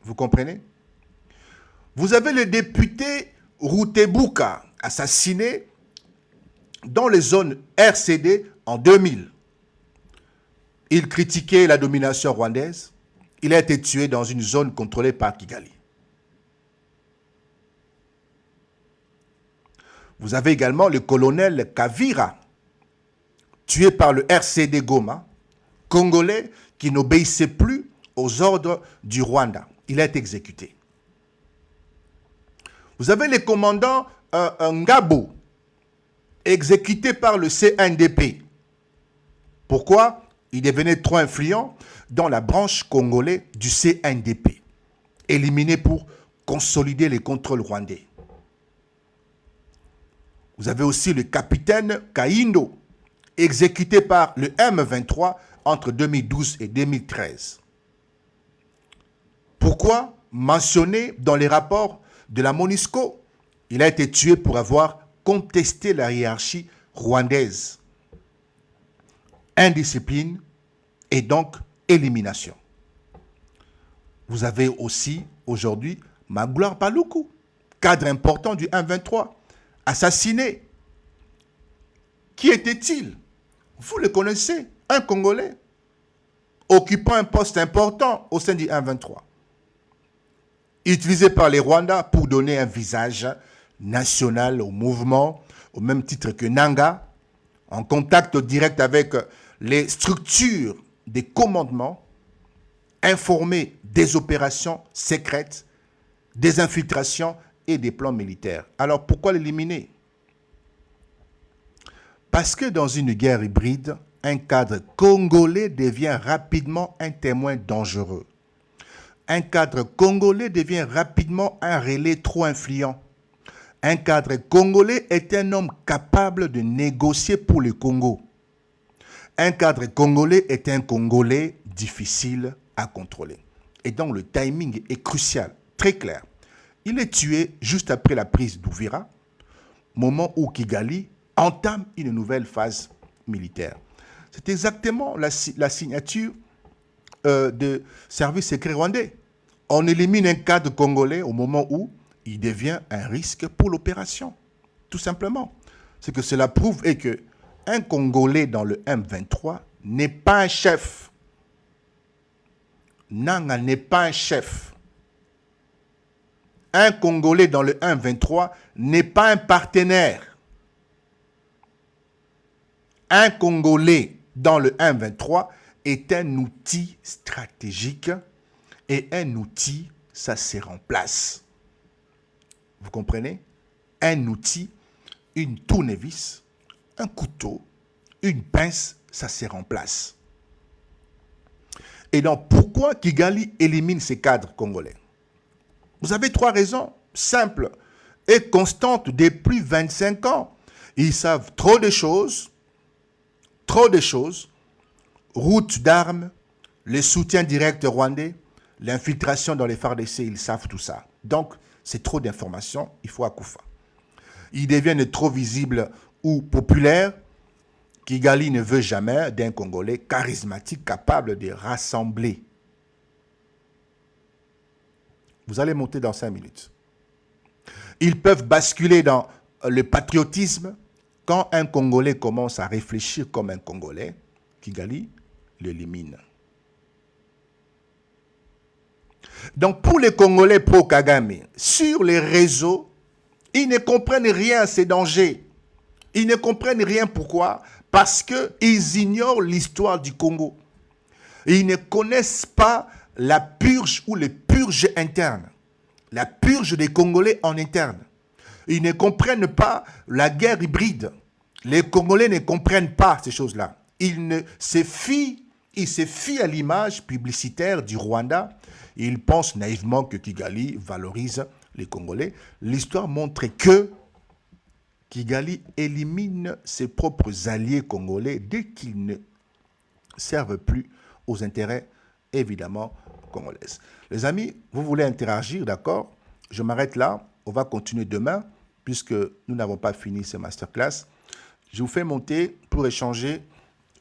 Vous comprenez? Vous avez le député Rutebuka, assassiné dans les zones RCD en 2000. Il critiquait la domination rwandaise. Il a été tué dans une zone contrôlée par Kigali. Vous avez également le colonel Kavira, tué par le RCD Goma, congolais qui n'obéissait plus aux ordres du Rwanda. Il a été exécuté. Vous avez le commandant Ngabo, exécuté par le CNDP. Pourquoi? Il devenait trop influent dans la branche congolaise du CNDP, éliminé pour consolider les contrôles rwandais. Vous avez aussi le capitaine Kaindo, exécuté par le M23 entre 2012 et 2013. Pourquoi? Mentionné dans les rapports de la MONUSCO, il a été tué pour avoir contesté la hiérarchie rwandaise. Indiscipline et donc élimination. Vous avez aussi aujourd'hui Magloire Paluku, cadre important du M23, assassiné. Qui était-il? Vous le connaissez, un Congolais, occupant un poste important au sein du M23. Utilisé par les Rwandais pour donner un visage national au mouvement, au même titre que Nanga, en contact direct avec les structures des commandements, informés des opérations secrètes, des infiltrations et des plans militaires. Alors pourquoi l'éliminer? Parce que dans une guerre hybride, un cadre congolais devient rapidement un témoin dangereux. Un cadre congolais devient rapidement un relais trop influent. Un cadre congolais est un homme capable de négocier pour le Congo. Un cadre congolais est un Congolais difficile à contrôler. Et donc le timing est crucial, très clair. Il est tué juste après la prise d'Uvira, moment où Kigali entame une nouvelle phase militaire. C'est exactement la signature de service secret rwandais. On élimine un cadre congolais au moment où il devient un risque pour l'opération. Tout simplement. Ce que cela prouve est que un Congolais dans le M23 n'est pas un chef. Nanga n'est pas un chef. Un Congolais dans le 1-23 n'est pas un partenaire. Un Congolais dans le 1-23 est un outil stratégique et un outil, ça se remplace. Vous comprenez? Un outil, une tournevis, un couteau, une pince, ça se remplace. Et donc, pourquoi Kigali élimine ces cadres congolais? Vous avez 3 raisons simples et constantes depuis 25 ans. Ils savent trop de choses, route d'armes, le soutien direct rwandais, l'infiltration dans les FARDC, ils savent tout ça. Donc, c'est trop d'informations, il faut à Koufa. Ils deviennent trop visibles ou populaires. Kigali ne veut jamais d'un Congolais charismatique capable de rassembler. Vous allez monter dans 5 minutes. Ils peuvent basculer dans le patriotisme quand un Congolais commence à réfléchir comme un Congolais. Kigali l'élimine. Donc pour les Congolais pro-Kagame, sur les réseaux, ils ne comprennent rien à ces dangers. Ils ne comprennent rien. Pourquoi? Parce qu'ils ignorent l'histoire du Congo. Ils ne connaissent pas la purge ou les purges internes. La purge des Congolais en interne. Ils ne comprennent pas la guerre hybride. Les Congolais ne comprennent pas ces choses-là. Ils se fient à l'image publicitaire du Rwanda. Ils pensent naïvement que Kigali valorise les Congolais. L'histoire montre que Kigali élimine ses propres alliés congolais dès qu'ils ne servent plus aux intérêts, évidemment, congolais. Les amis, vous voulez interagir, d'accord? Je m'arrête là. On va continuer demain, puisque nous n'avons pas fini ce masterclass. Je vous fais monter pour échanger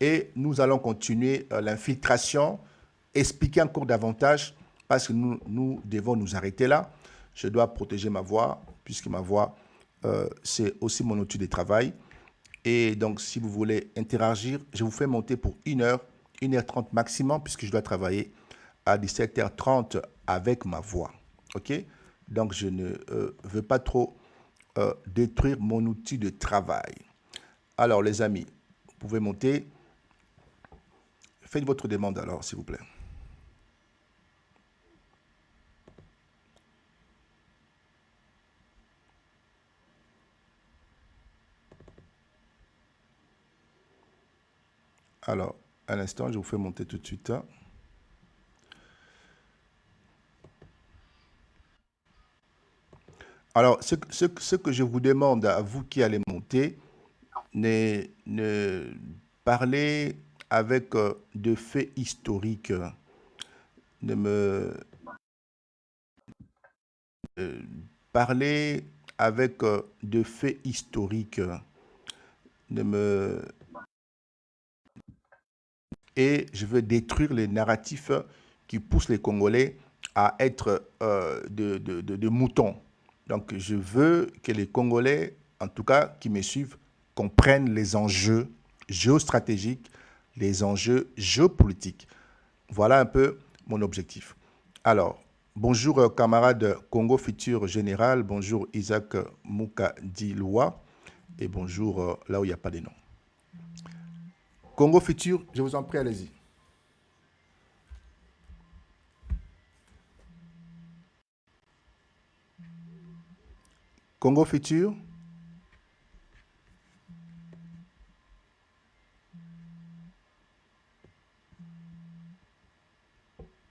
et nous allons continuer l'infiltration, expliquer encore davantage, parce que nous devons nous arrêter là. Je dois protéger ma voix, puisque ma voix, c'est aussi mon outil de travail. Et donc, si vous voulez interagir, je vous fais monter pour 1 heure, 1h30 maximum, puisque je dois travailler à 17h30 avec ma voix. OK? Donc, je ne veux pas trop détruire mon outil de travail. Alors, les amis, vous pouvez monter. Faites votre demande alors, s'il vous plaît. Alors, un instant, je vous fais monter tout de suite. Alors, ce que je vous demande à vous qui allez monter, ne parlez avec de faits historiques. Ne me parlez avec de faits historiques. Ne me Et je veux détruire les narratifs qui poussent les Congolais à être de moutons. Donc, je veux que les Congolais, en tout cas, qui me suivent, comprennent les enjeux géostratégiques, les enjeux géopolitiques. Voilà un peu mon objectif. Alors, bonjour camarade Congo Futur Général, bonjour Isaac Moukadiloua, et bonjour là où il n'y a pas de nom. Congo Futur, je vous en prie, allez-y. Congo Futur.